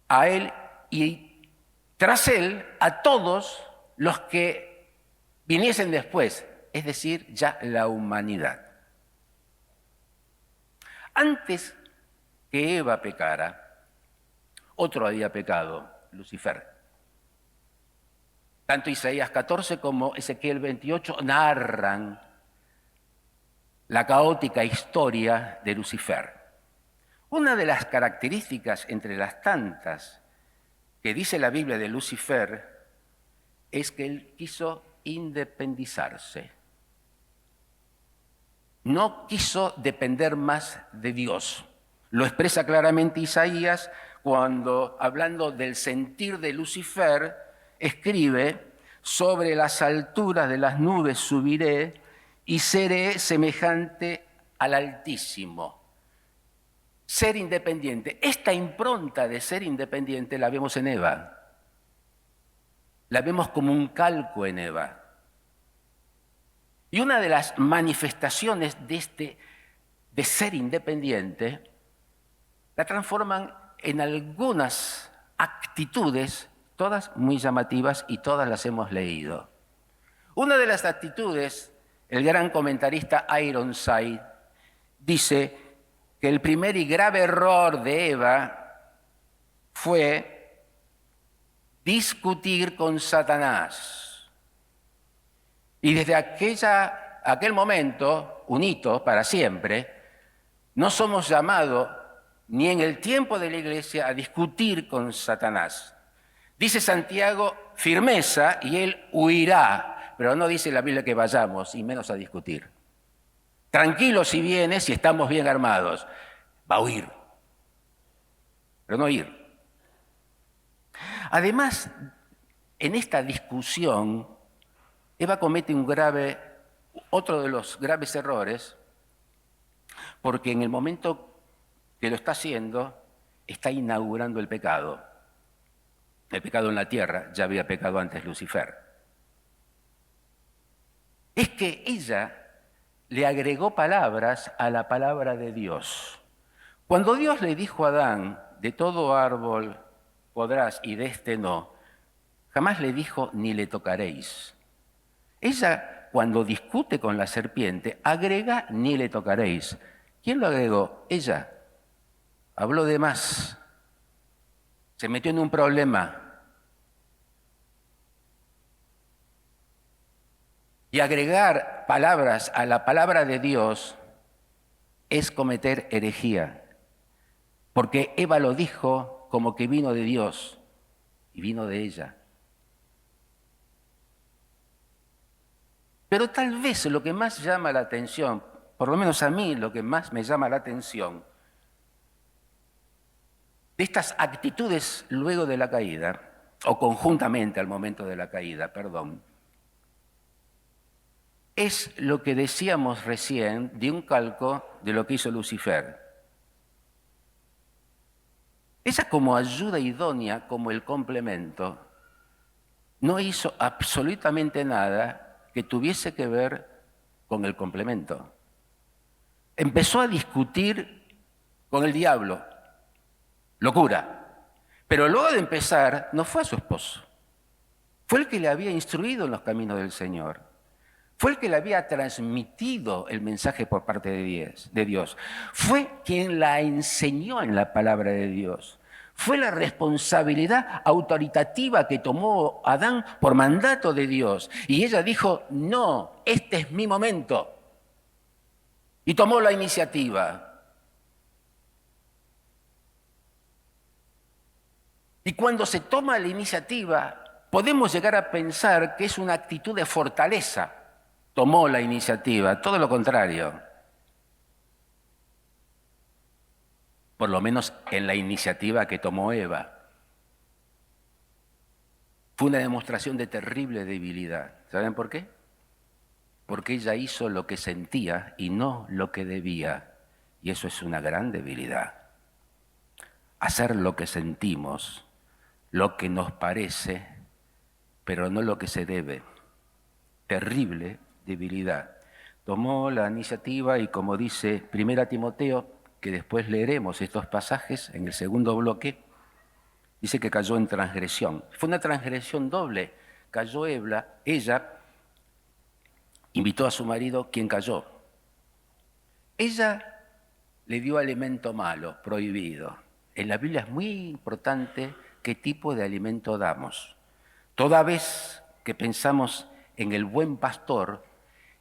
a él y tras él a todos los que viniesen después, es decir, ya la humanidad. Antes que Eva pecara, otro había pecado, Lucifer. Tanto Isaías 14 como Ezequiel 28 narran la caótica historia de Lucifer. Una de las características entre las tantas que dice la Biblia de Lucifer es que él quiso independizarse. No quiso depender más de Dios. Lo expresa claramente Isaías cuando, hablando del sentir de Lucifer, escribe: sobre las alturas de las nubes subiré y seré semejante al Altísimo. Ser independiente. Esta impronta de ser independiente la vemos en Eva. La vemos como un calco en Eva. Y una de las manifestaciones de ser independiente la transforman en algunas actitudes, todas muy llamativas y todas las hemos leído. Una de las actitudes, el gran comentarista Ironside dice que el primer y grave error de Eva fue discutir con Satanás. Y desde aquel momento, un hito para siempre, no somos llamados ni en el tiempo de la Iglesia a discutir con Satanás. Dice Santiago, firmeza y él huirá, pero no dice la Biblia que vayamos y menos a discutir. Tranquilo si viene, si estamos bien armados, va a huir, pero no ir. Además, en esta discusión, Eva comete otro de los graves errores, porque en el momento que lo está haciendo, está inaugurando el pecado. El pecado en la tierra, ya había pecado antes Lucifer. Es que ella le agregó palabras a la palabra de Dios. Cuando Dios le dijo a Adán, de todo árbol podrás y de este no, jamás le dijo, ni le tocaréis. Ella, cuando discute con la serpiente, agrega, ni le tocaréis. ¿Quién lo agregó? Ella. Habló de más. Se metió en un problema. Y agregar palabras a la palabra de Dios es cometer herejía. Porque Eva lo dijo como que vino de Dios y vino de ella. Pero tal vez lo que más llama la atención, por lo menos a mí lo que más me llama la atención, de estas actitudes luego de la caída, o conjuntamente al momento de la caída, perdón, es lo que decíamos recién de un calco de lo que hizo Lucifer. Esa como ayuda idónea, como el complemento, no hizo absolutamente nada que tuviese que ver con el complemento. Empezó a discutir con el diablo, locura. Pero luego de empezar, no fue a su esposo. Fue el que le había instruido en los caminos del Señor. Fue el que le había transmitido el mensaje por parte de Dios. Fue quien la enseñó en la palabra de Dios. Fue la responsabilidad autoritativa que tomó Adán por mandato de Dios. Y ella dijo, no, este es mi momento. Y tomó la iniciativa. Y cuando se toma la iniciativa, podemos llegar a pensar que es una actitud de fortaleza. Tomó la iniciativa, todo lo contrario. Por lo menos en la iniciativa que tomó Eva. Fue una demostración de terrible debilidad. ¿Saben por qué? Porque ella hizo lo que sentía y no lo que debía. Y eso es una gran debilidad. Hacer lo que sentimos, lo que nos parece, pero no lo que se debe. Terrible debilidad. Tomó la iniciativa y, como dice 1 Timoteo, que después leeremos estos pasajes en el segundo bloque, dice que cayó en transgresión. Fue una transgresión doble. Cayó ella invitó a su marido, quien cayó. Ella le dio alimento malo, prohibido. En la Biblia es muy importante qué tipo de alimento damos. Toda vez que pensamos en el buen pastor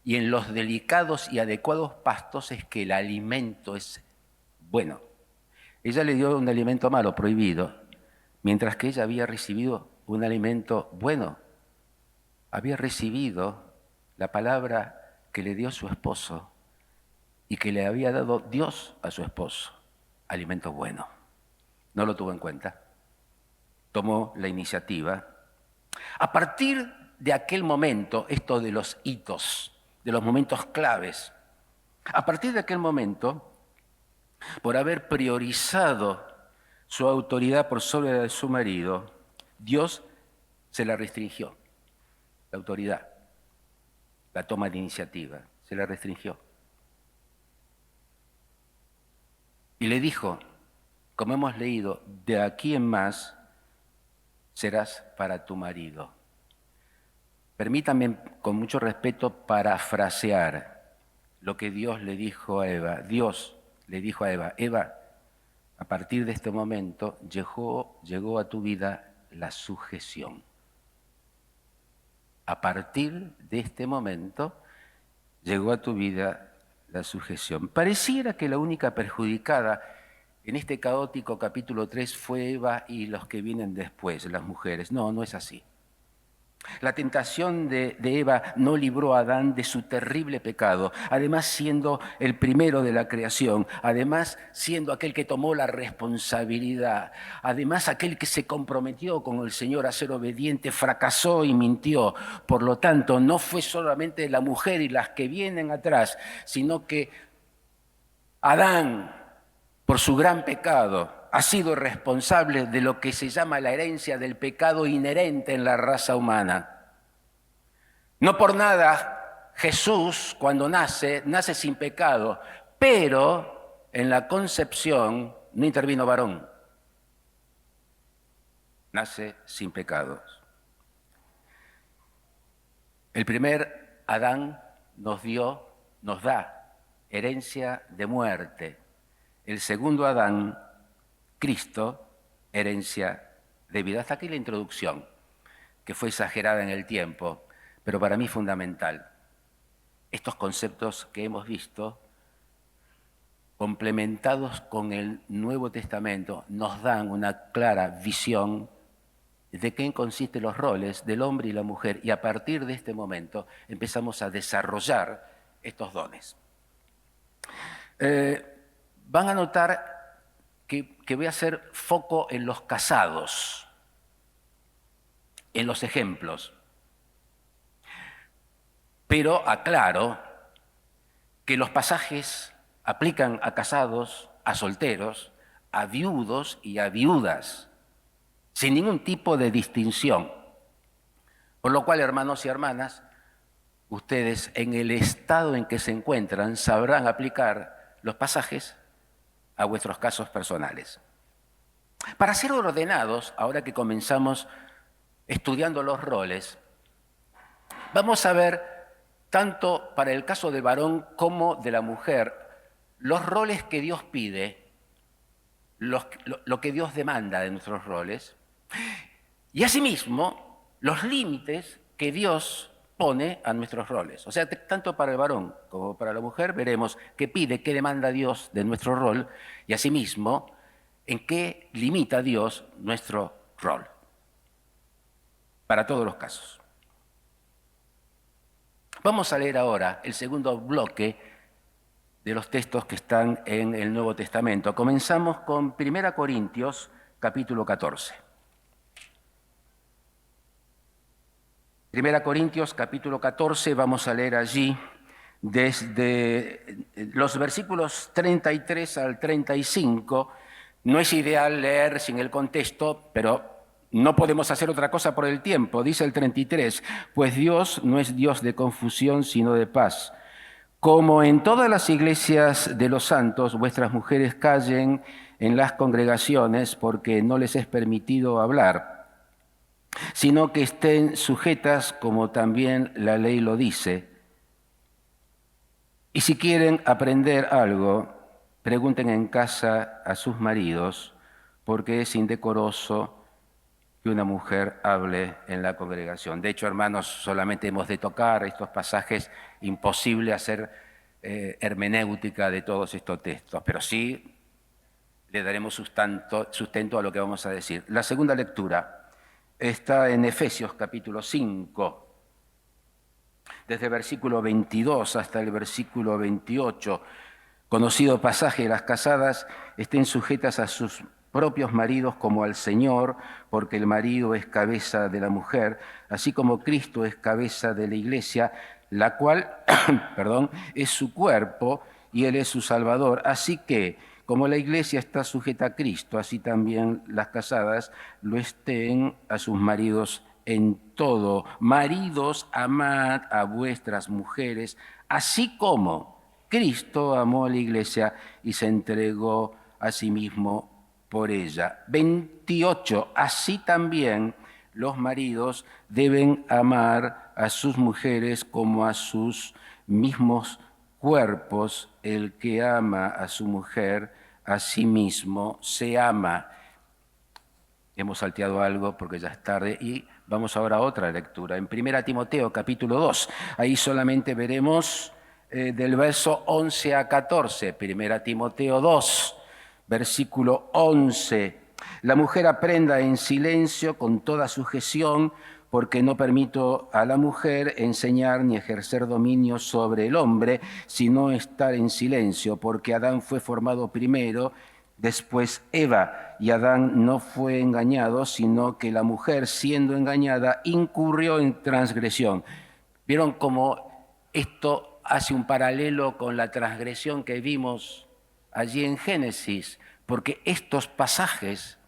y en los delicados y adecuados pastos es que el alimento es bueno. Ella le dio un alimento malo, prohibido, mientras que ella había recibido un alimento bueno. Había recibido la palabra que le dio su esposo y que le había dado Dios a su esposo. Alimento bueno. No lo tuvo en cuenta. Tomó la iniciativa. A partir de aquel momento, esto de los hitos, de los momentos claves, a partir de aquel momento, por haber priorizado su autoridad por sobre la de su marido, Dios se la restringió, la autoridad, la toma de iniciativa, se la restringió. Y le dijo, como hemos leído, de aquí en más serás para tu marido. Permítanme, con mucho respeto, parafrasear lo que Dios le dijo a Eva. Dios le dijo a Eva, Eva, a partir de este momento llegó a tu vida la sujeción. A partir de este momento llegó a tu vida la sujeción. Pareciera que la única perjudicada en este caótico capítulo 3 fue Eva y los que vienen después, las mujeres. No, no es así. La tentación de Eva no libró a Adán de su terrible pecado, además siendo el primero de la creación, además siendo aquel que tomó la responsabilidad, además aquel que se comprometió con el Señor a ser obediente, fracasó y mintió. Por lo tanto, no fue solamente la mujer y las que vienen atrás, sino que Adán, por su gran pecado, ha sido responsable de lo que se llama la herencia del pecado inherente en la raza humana. No por nada Jesús, cuando nace sin pecado, pero en la concepción no intervino varón. Nace sin pecados. El primer Adán nos da herencia de muerte. El segundo Adán, Cristo, herencia de vida. Hasta aquí la introducción, que fue exagerada en el tiempo, pero para mí fundamental. Estos conceptos que hemos visto, complementados con el Nuevo Testamento, nos dan una clara visión de qué consisten los roles del hombre y la mujer, y a partir de este momento empezamos a desarrollar estos dones. Van a notar que voy a hacer foco en los casados, en los ejemplos. Pero aclaro que los pasajes aplican a casados, a solteros, a viudos y a viudas, sin ningún tipo de distinción. Por lo cual, hermanos y hermanas, ustedes en el estado en que se encuentran sabrán aplicar los pasajes a vuestros casos personales. Para ser ordenados, ahora que comenzamos estudiando los roles, vamos a ver, tanto para el caso del varón como de la mujer, los roles que Dios pide, lo que Dios demanda de nuestros roles, y asimismo los límites que Dios pone a nuestros roles. O sea, tanto para el varón como para la mujer veremos qué pide, qué demanda Dios de nuestro rol y asimismo en qué limita Dios nuestro rol. Para todos los casos. Vamos a leer ahora el segundo bloque de los textos que están en el Nuevo Testamento. Comenzamos con 1 Corintios, capítulo 14. 1 Corintios, capítulo 14, vamos a leer allí desde los versículos 33 al 35. No es ideal leer sin el contexto, pero no podemos hacer otra cosa por el tiempo. Dice el 33, pues Dios no es Dios de confusión, sino de paz. Como en todas las iglesias de los santos, vuestras mujeres callen en las congregaciones porque no les es permitido hablar, sino que estén sujetas como también la ley lo dice. Y si quieren aprender algo, pregunten en casa a sus maridos, porque es indecoroso que una mujer hable en la congregación. De hecho, hermanos, solamente hemos de tocar estos pasajes, imposible hacer hermenéutica de todos estos textos, pero sí le daremos sustento a lo que vamos a decir. La segunda lectura está en Efesios capítulo 5, desde el versículo 22 hasta el versículo 28. Conocido pasaje, las casadas estén sujetas a sus propios maridos como al Señor, porque el marido es cabeza de la mujer, así como Cristo es cabeza de la iglesia, la cual es su cuerpo y Él es su Salvador. Así que, como la iglesia está sujeta a Cristo, así también las casadas lo estén a sus maridos en todo. Maridos, amad a vuestras mujeres, así como Cristo amó a la iglesia y se entregó a sí mismo por ella. 28. Así también los maridos deben amar a sus mujeres como a sus mismos cuerpos. El que ama a su mujer, a sí mismo se ama. Hemos salteado algo porque ya es tarde y vamos ahora a otra lectura. En 1 Timoteo capítulo 2, ahí solamente veremos del verso 11 a 14. 1 Timoteo 2, versículo 11. La mujer aprenda en silencio con toda sujeción, porque no permito a la mujer enseñar ni ejercer dominio sobre el hombre, sino estar en silencio, porque Adán fue formado primero, después Eva, y Adán no fue engañado, sino que la mujer, siendo engañada, incurrió en transgresión. ¿Vieron cómo esto hace un paralelo con la transgresión que vimos allí en Génesis? Porque estos pasajes,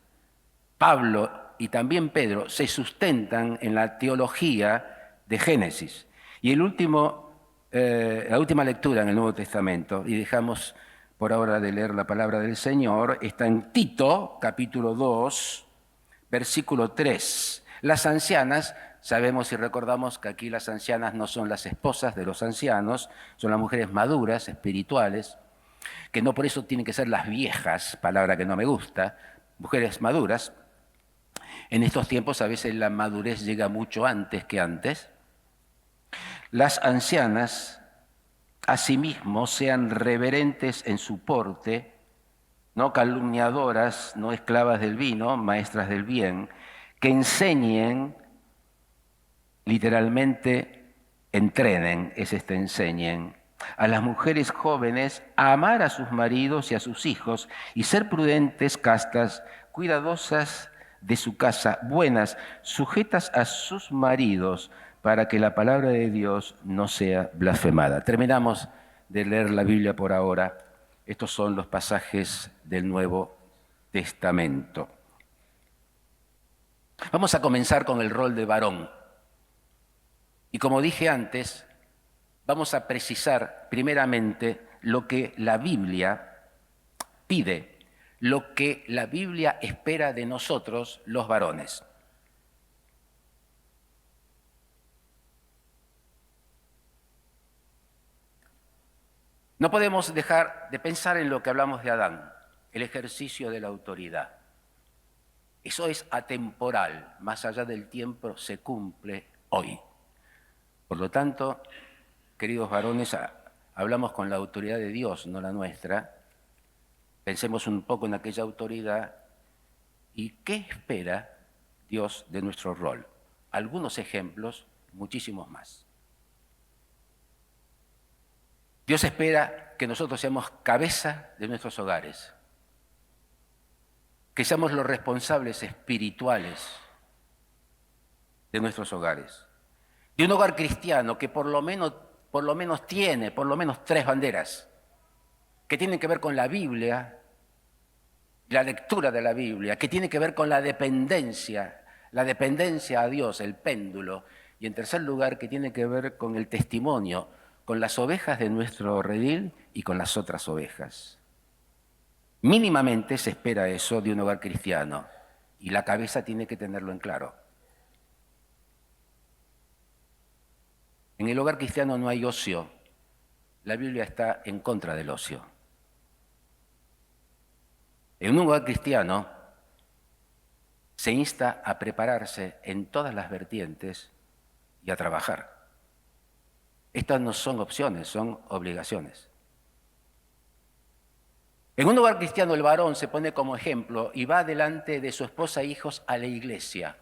Pablo y también Pedro, se sustentan en la teología de Génesis. Y la última lectura en el Nuevo Testamento, y dejamos por ahora de leer la palabra del Señor, está en Tito, capítulo 2, versículo 3. Las ancianas, sabemos y recordamos que aquí las ancianas no son las esposas de los ancianos, son las mujeres maduras, espirituales, que no por eso tienen que ser las viejas, palabra que no me gusta, mujeres maduras. En estos tiempos a veces la madurez llega mucho antes que antes. Las ancianas, asimismo, sean reverentes en su porte, no calumniadoras, no esclavas del vino, maestras del bien, que enseñen, literalmente entrenen, es enseñen, a las mujeres jóvenes a amar a sus maridos y a sus hijos y ser prudentes, castas, cuidadosas de su casa, buenas, sujetas a sus maridos, para que la palabra de Dios no sea blasfemada. Terminamos de leer la Biblia por ahora. Estos son los pasajes del Nuevo Testamento. Vamos a comenzar con el rol de varón. Y como dije antes, vamos a precisar primeramente lo que la Biblia pide, lo que la Biblia espera de nosotros, los varones. No podemos dejar de pensar en lo que hablamos de Adán, el ejercicio de la autoridad. Eso es atemporal, más allá del tiempo se cumple hoy. Por lo tanto, queridos varones, hablamos con la autoridad de Dios, no la nuestra. Pensemos un poco en aquella autoridad y qué espera Dios de nuestro rol. Algunos ejemplos, muchísimos más. Dios espera que nosotros seamos cabeza de nuestros hogares, que seamos los responsables espirituales de nuestros hogares, de un hogar cristiano que por lo menos tiene tres banderas que tienen que ver con la Biblia, la lectura de la Biblia, que tiene que ver con la dependencia a Dios, el péndulo, y en tercer lugar que tiene que ver con el testimonio, con las ovejas de nuestro redil y con las otras ovejas. Mínimamente se espera eso de un hogar cristiano y la cabeza tiene que tenerlo en claro. En el hogar cristiano no hay ocio. La Biblia está en contra del ocio. En un hogar cristiano se insta a prepararse en todas las vertientes y a trabajar. Estas no son opciones, son obligaciones. En un hogar cristiano el varón se pone como ejemplo y va delante de su esposa e hijos a la iglesia.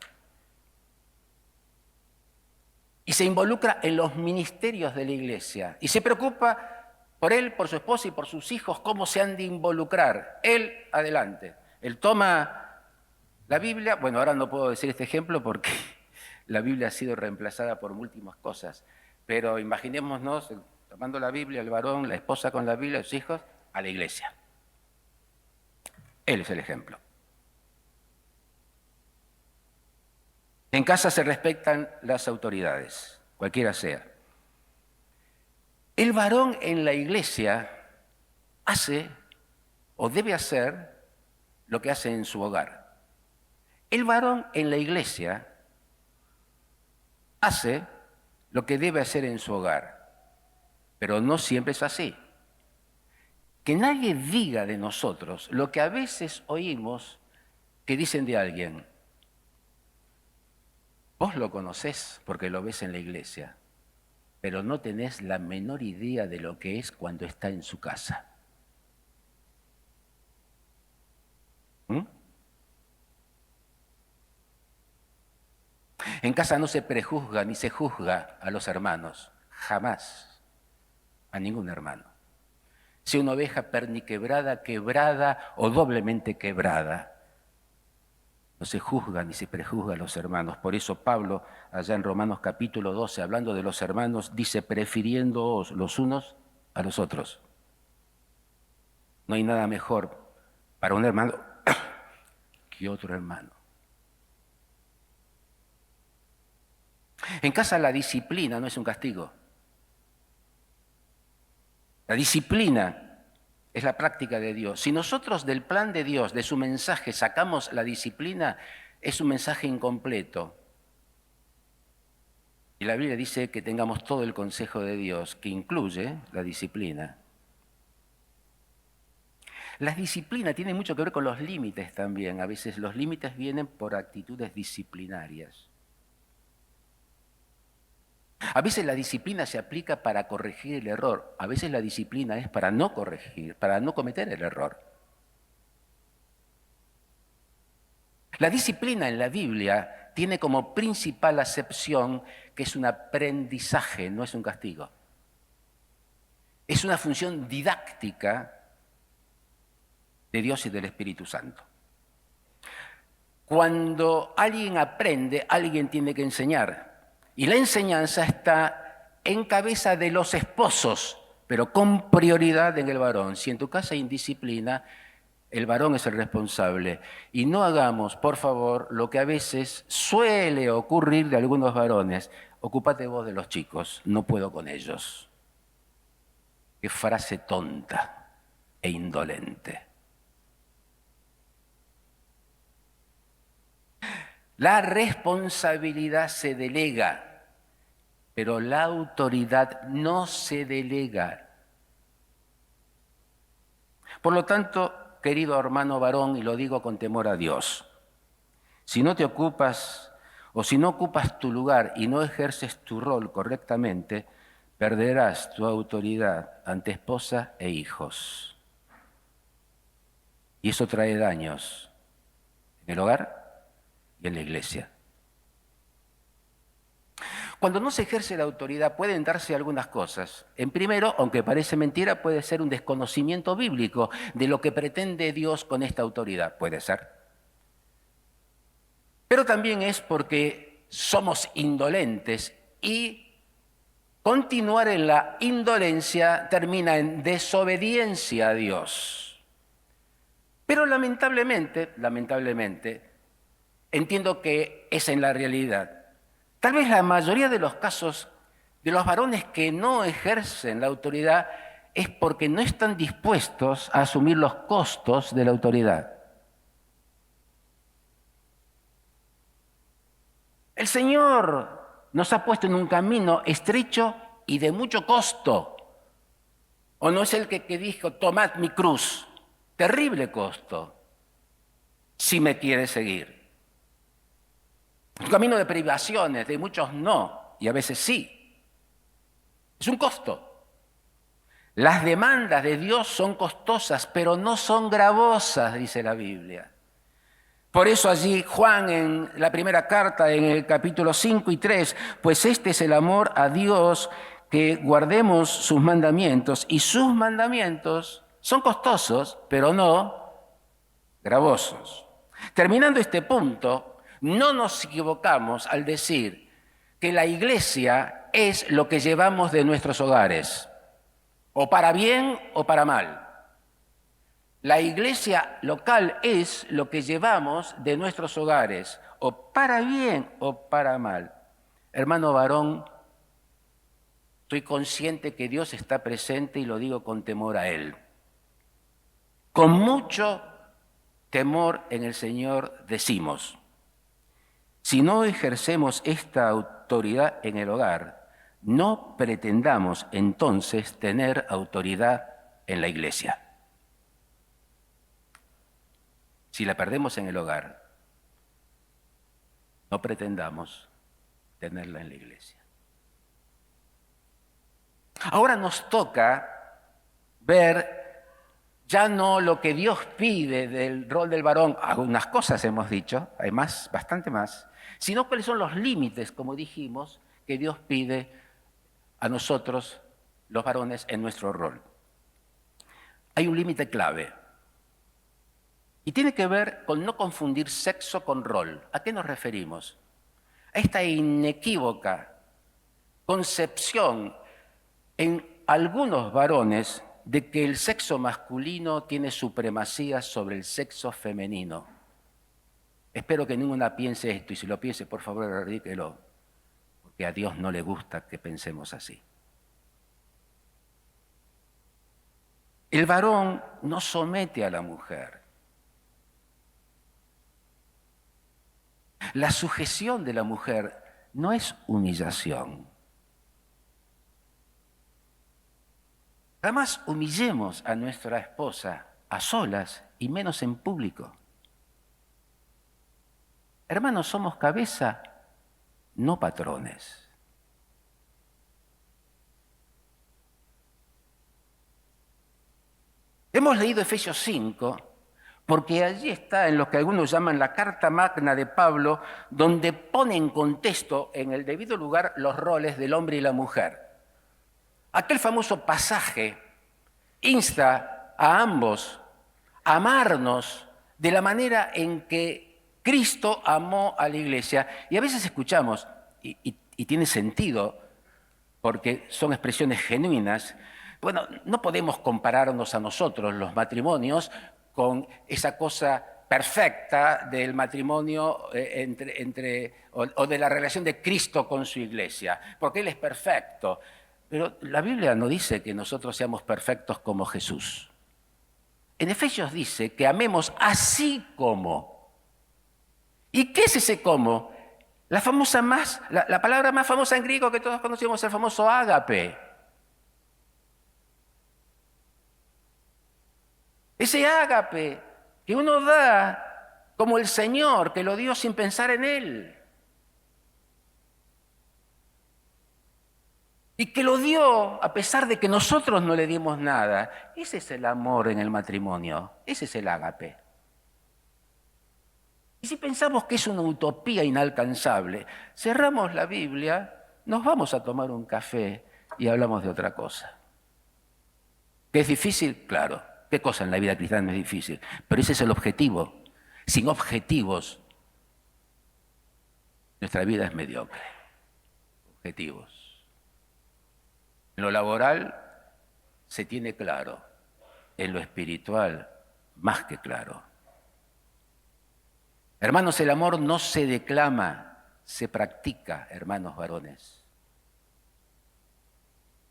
Y se involucra en los ministerios de la iglesia. Y se preocupa por él, por su esposa y por sus hijos, cómo se han de involucrar. Él adelante. Él toma la Biblia. Bueno, ahora no puedo decir este ejemplo porque la Biblia ha sido reemplazada por múltiples cosas. Pero imaginémonos tomando la Biblia, el varón, la esposa con la Biblia, los hijos, a la iglesia. Él es el ejemplo. En casa se respetan las autoridades, cualquiera sea. El varón en la iglesia hace o debe hacer lo que hace en su hogar. El varón en la iglesia hace lo que debe hacer en su hogar, pero no siempre es así. Que nadie diga de nosotros lo que a veces oímos que dicen de alguien. Vos lo conocés porque lo ves en la iglesia, pero no tenés la menor idea de lo que es cuando está en su casa. En casa no se prejuzga ni se juzga a los hermanos, jamás, a ningún hermano. Sea una oveja perniquebrada, quebrada o doblemente quebrada. No se juzga ni se prejuzga a los hermanos. Por eso Pablo, allá en Romanos capítulo 12, hablando de los hermanos, dice, prefiriéndoos los unos a los otros. No hay nada mejor para un hermano que otro hermano. En casa la disciplina no es un castigo. La disciplina es la práctica de Dios. Si nosotros del plan de Dios, de su mensaje, sacamos la disciplina, es un mensaje incompleto. Y la Biblia dice que tengamos todo el consejo de Dios, que incluye la disciplina. La disciplina tiene mucho que ver con los límites también. A veces los límites vienen por actitudes disciplinarias. A veces la disciplina se aplica para corregir el error. A veces la disciplina es para no corregir, para no cometer el error. La disciplina en la Biblia tiene como principal acepción que es un aprendizaje, no es un castigo. Es una función didáctica de Dios y del Espíritu Santo. Cuando alguien aprende, alguien tiene que enseñar. Y la enseñanza está en cabeza de los esposos, pero con prioridad en el varón. Si en tu casa hay indisciplina, el varón es el responsable. Y no hagamos, por favor, lo que a veces suele ocurrir de algunos varones. Ocúpate vos de los chicos, no puedo con ellos. Qué frase tonta e indolente. La responsabilidad se delega, pero la autoridad no se delega. Por lo tanto, querido hermano varón, y lo digo con temor a Dios, si no te ocupas o si no ocupas tu lugar y no ejerces tu rol correctamente, perderás tu autoridad ante esposa e hijos. Y eso trae daños en el hogar y en la iglesia. Cuando no se ejerce la autoridad pueden darse algunas cosas. En primero, aunque parece mentira, puede ser un desconocimiento bíblico de lo que pretende Dios con esta autoridad. Puede ser. Pero también es porque somos indolentes y continuar en la indolencia termina en desobediencia a Dios. Pero lamentablemente, entiendo que es en la realidad. Tal vez la mayoría de los casos de los varones que no ejercen la autoridad es porque no están dispuestos a asumir los costos de la autoridad. El Señor nos ha puesto en un camino estrecho y de mucho costo. ¿O no es el que dijo, tomad mi cruz? Terrible costo, si me quiere seguir. Un camino de privaciones, de muchos no, y a veces sí. Es un costo. Las demandas de Dios son costosas, pero no son gravosas, dice la Biblia. Por eso allí Juan en la primera carta, en el capítulo 5 y 3, pues este es el amor a Dios, que guardemos sus mandamientos, y sus mandamientos son costosos, pero no gravosos. Terminando este punto, no nos equivocamos al decir que la iglesia es lo que llevamos de nuestros hogares, o para bien o para mal. La iglesia local es lo que llevamos de nuestros hogares, o para bien o para mal. Hermano varón, soy consciente que Dios está presente y lo digo con temor a Él. Con mucho temor en el Señor decimos, si no ejercemos esta autoridad en el hogar, no pretendamos entonces tener autoridad en la iglesia. Si la perdemos en el hogar, no pretendamos tenerla en la iglesia. Ahora nos toca ver ya no lo que Dios pide del rol del varón, algunas cosas hemos dicho, hay más, bastante más, sino cuáles son los límites, como dijimos, que Dios pide a nosotros, los varones, en nuestro rol. Hay un límite clave y tiene que ver con no confundir sexo con rol. ¿A qué nos referimos? A esta inequívoca concepción en algunos varones de que el sexo masculino tiene supremacía sobre el sexo femenino. Espero que ninguna piense esto, y si lo piense, por favor, erradíquelo, porque a Dios no le gusta que pensemos así. El varón no somete a la mujer. La sujeción de la mujer no es humillación. Jamás humillemos a nuestra esposa a solas y menos en público. Hermanos, somos cabeza, no patrones. Hemos leído Efesios 5 porque allí está en lo que algunos llaman la carta magna de Pablo, donde pone en contexto, en el debido lugar, los roles del hombre y la mujer. Aquel famoso pasaje insta a ambos a amarnos de la manera en que Cristo amó a la iglesia. Y a veces escuchamos, y tiene sentido, porque son expresiones genuinas, bueno, no podemos compararnos a nosotros, los matrimonios, con esa cosa perfecta del matrimonio o de la relación de Cristo con su iglesia, porque Él es perfecto. Pero la Biblia no dice que nosotros seamos perfectos como Jesús. En Efesios dice que amemos así como. ¿Y qué es ese como? La palabra más famosa en griego que todos conocemos, el famoso ágape. Ese ágape que uno da como el Señor, que lo dio sin pensar en Él. Y que lo dio a pesar de que nosotros no le dimos nada. Ese es el amor en el matrimonio, ese es el ágape. Y si pensamos que es una utopía inalcanzable, cerramos la Biblia, nos vamos a tomar un café y hablamos de otra cosa. ¿Que es difícil? Claro. ¿Qué cosa en la vida cristiana es difícil? Pero ese es el objetivo. Sin objetivos, nuestra vida es mediocre. Objetivos. En lo laboral se tiene claro. En lo espiritual, más que claro. Hermanos, el amor no se declama, se practica, hermanos varones.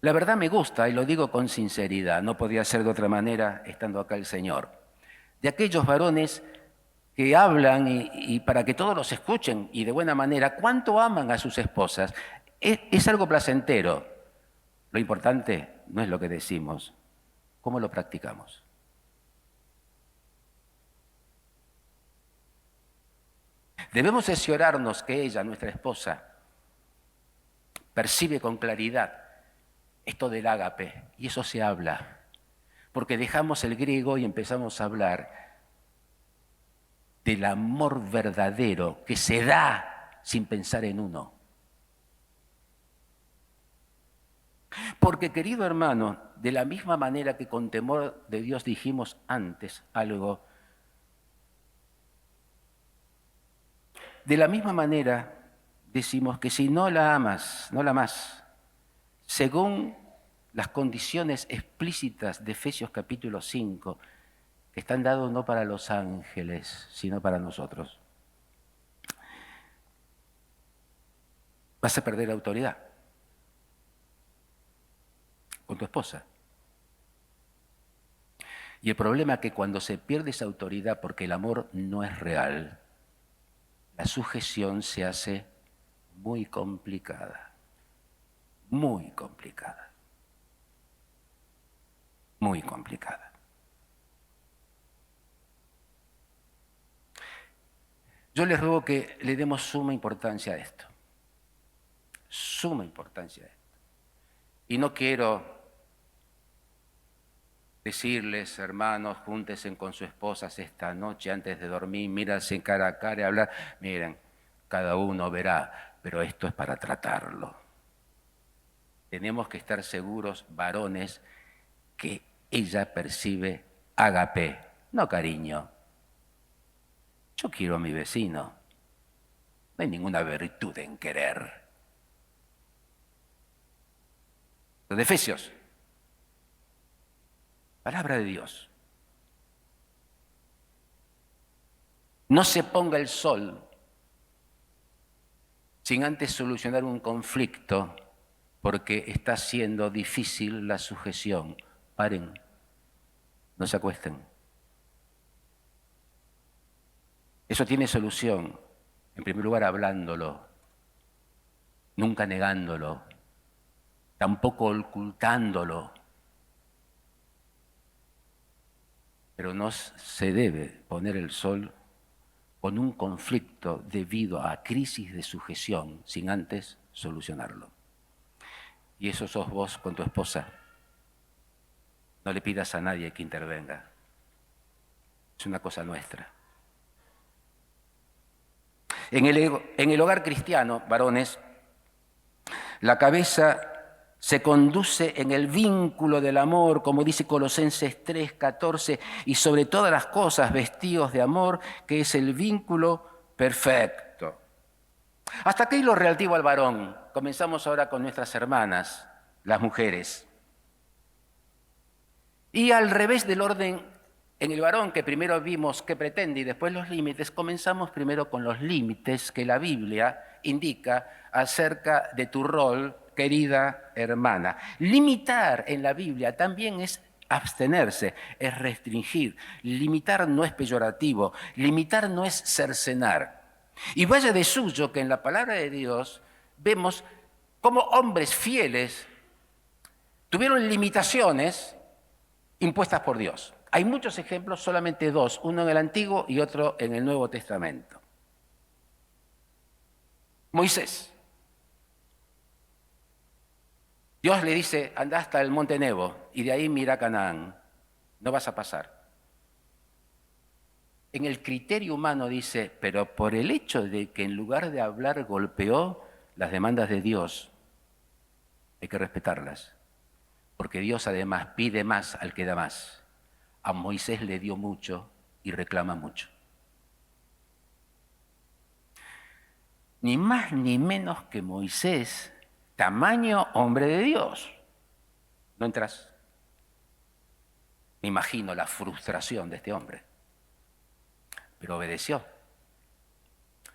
La verdad me gusta, y lo digo con sinceridad, no podía ser de otra manera estando acá el Señor. De aquellos varones que hablan y para que todos los escuchen y de buena manera, cuánto aman a sus esposas. Es algo placentero. Lo importante no es lo que decimos, cómo lo practicamos. Debemos cerciorarnos que ella, nuestra esposa, percibe con claridad esto del ágape, y eso se habla, porque dejamos el griego y empezamos a hablar del amor verdadero que se da sin pensar en uno. Porque, querido hermano, de la misma manera que con temor de Dios dijimos antes algo, de la misma manera decimos que si no la amas, no la amas, según las condiciones explícitas de Efesios capítulo 5, que están dados no para los ángeles, sino para nosotros, vas a perder autoridad con tu esposa. Y el problema es que cuando se pierde esa autoridad porque el amor no es real, la sujeción se hace muy complicada. Muy complicada. Muy complicada. Yo les ruego que le demos suma importancia a esto. Suma importancia a esto. Y no quiero decirles, hermanos, júntense con sus esposas esta noche antes de dormir, mírense cara a cara y hablar. Miren, cada uno verá, pero esto es para tratarlo. Tenemos que estar seguros, varones, que ella percibe ágape, no cariño. Yo quiero a mi vecino. No hay ninguna virtud en querer. Los de Efesios. Palabra de Dios. No se ponga el sol sin antes solucionar un conflicto, porque está siendo difícil la sujeción. Paren, no se acuesten. Eso tiene solución, en primer lugar hablándolo, nunca negándolo, tampoco ocultándolo. Pero no se debe poner el sol con un conflicto debido a crisis de sujeción sin antes solucionarlo. Y eso sos vos con tu esposa. No le pidas a nadie que intervenga. Es una cosa nuestra. En el hogar cristiano, varones, la cabeza se conduce en el vínculo del amor, como dice Colosenses 3:14, y sobre todas las cosas vestidos de amor, que es el vínculo perfecto. Hasta aquí lo relativo al varón. Comenzamos ahora con nuestras hermanas, las mujeres. Y al revés del orden en el varón, que primero vimos qué pretende y después los límites, comenzamos primero con los límites que la Biblia indica acerca de tu rol, querida hermana. Limitar en la Biblia también es abstenerse, es restringir. Limitar no es peyorativo, limitar no es cercenar. Y vaya de suyo que en la palabra de Dios vemos cómo hombres fieles tuvieron limitaciones impuestas por Dios. Hay muchos ejemplos, solamente dos, uno en el Antiguo y otro en el Nuevo Testamento. Moisés. Dios le dice, anda hasta el monte Nebo y de ahí mira Canaán. No vas a pasar. En el criterio humano dice, pero por el hecho de que en lugar de hablar golpeó las demandas de Dios, hay que respetarlas. Porque Dios además pide más al que da más. A Moisés le dio mucho y reclama mucho. Ni más ni menos que Moisés, tamaño hombre de Dios. No entras. Me imagino la frustración de este hombre. Pero obedeció.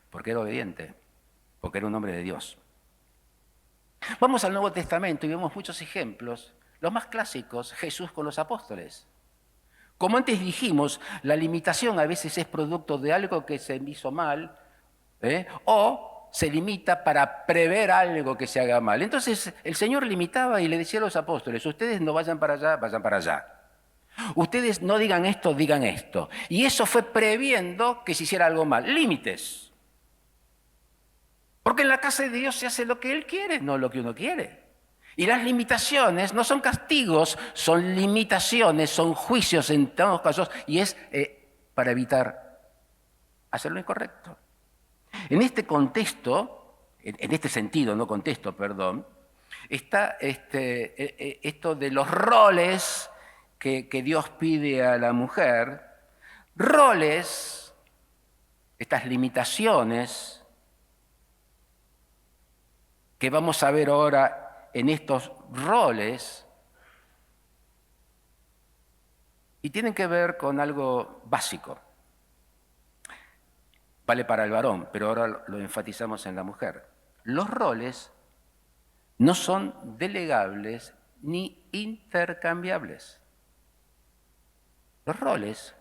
Porque era obediente. Porque era un hombre de Dios. Vamos al Nuevo Testamento y vemos muchos ejemplos. Los más clásicos, Jesús con los apóstoles. Como antes dijimos, la limitación a veces es producto de algo que se hizo mal, o se limita para prever algo que se haga mal. Entonces el Señor limitaba y le decía a los apóstoles, ustedes no vayan para allá, vayan para allá. Ustedes no digan esto, digan esto. Y eso fue previendo que se hiciera algo mal. Límites. Porque en la casa de Dios se hace lo que Él quiere, no lo que uno quiere. Y las limitaciones no son castigos, son limitaciones, son juicios en todos los casos, y es para evitar hacer lo incorrecto. En este contexto, en este sentido, no contexto, perdón, está esto de los roles que Dios pide a la mujer, roles, estas limitaciones que vamos a ver ahora en estos roles, y tienen que ver con algo básico. Vale para el varón, pero ahora lo enfatizamos en la mujer. Los roles no son delegables ni intercambiables. Los roles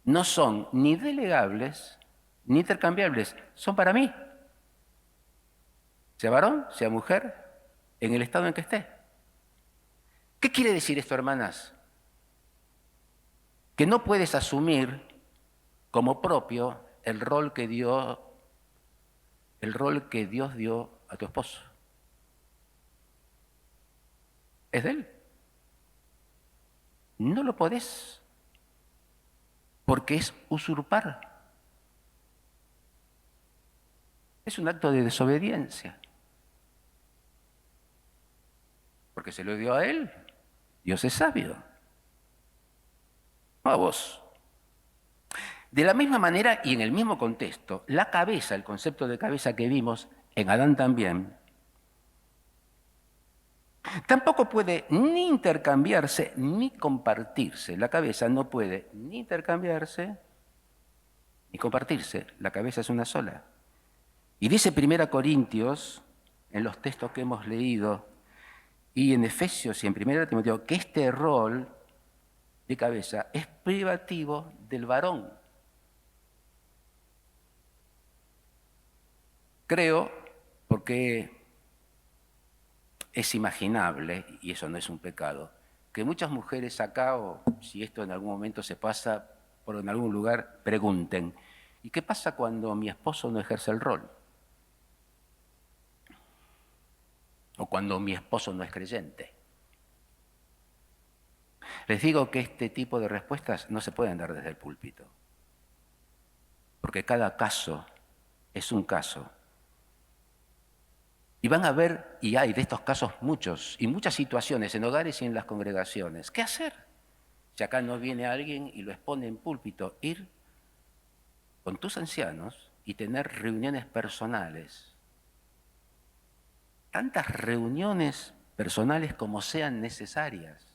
no son ni delegables ni intercambiables, son para mí. Sea varón, sea mujer, en el estado en que esté. ¿Qué quiere decir esto, hermanas? Que no puedes asumir como propio el rol que Dios dio a tu esposo. Es de él. No lo podés, porque es usurpar. Es un acto de desobediencia. Porque se lo dio a él. Dios es sabio. No a vos. De la misma manera y en el mismo contexto, la cabeza, el concepto de cabeza que vimos en Adán también, tampoco puede ni intercambiarse ni compartirse. La cabeza no puede ni intercambiarse ni compartirse. La cabeza es una sola. Y dice 1 Corintios, en los textos que hemos leído, y en Efesios y en 1 Timoteo, que este rol de cabeza es privativo del varón. Creo, porque es imaginable, y eso no es un pecado, que muchas mujeres acá, o si esto en algún momento se pasa por en algún lugar, pregunten, ¿y qué pasa cuando mi esposo no ejerce el rol? O cuando mi esposo no es creyente. Les digo que este tipo de respuestas no se pueden dar desde el púlpito, porque cada caso es un caso. Y van a ver, y hay de estos casos muchos, y muchas situaciones en hogares y en las congregaciones. ¿Qué hacer? Si acá no viene alguien y lo expone en púlpito, ir con tus ancianos y tener reuniones personales. Tantas reuniones personales como sean necesarias.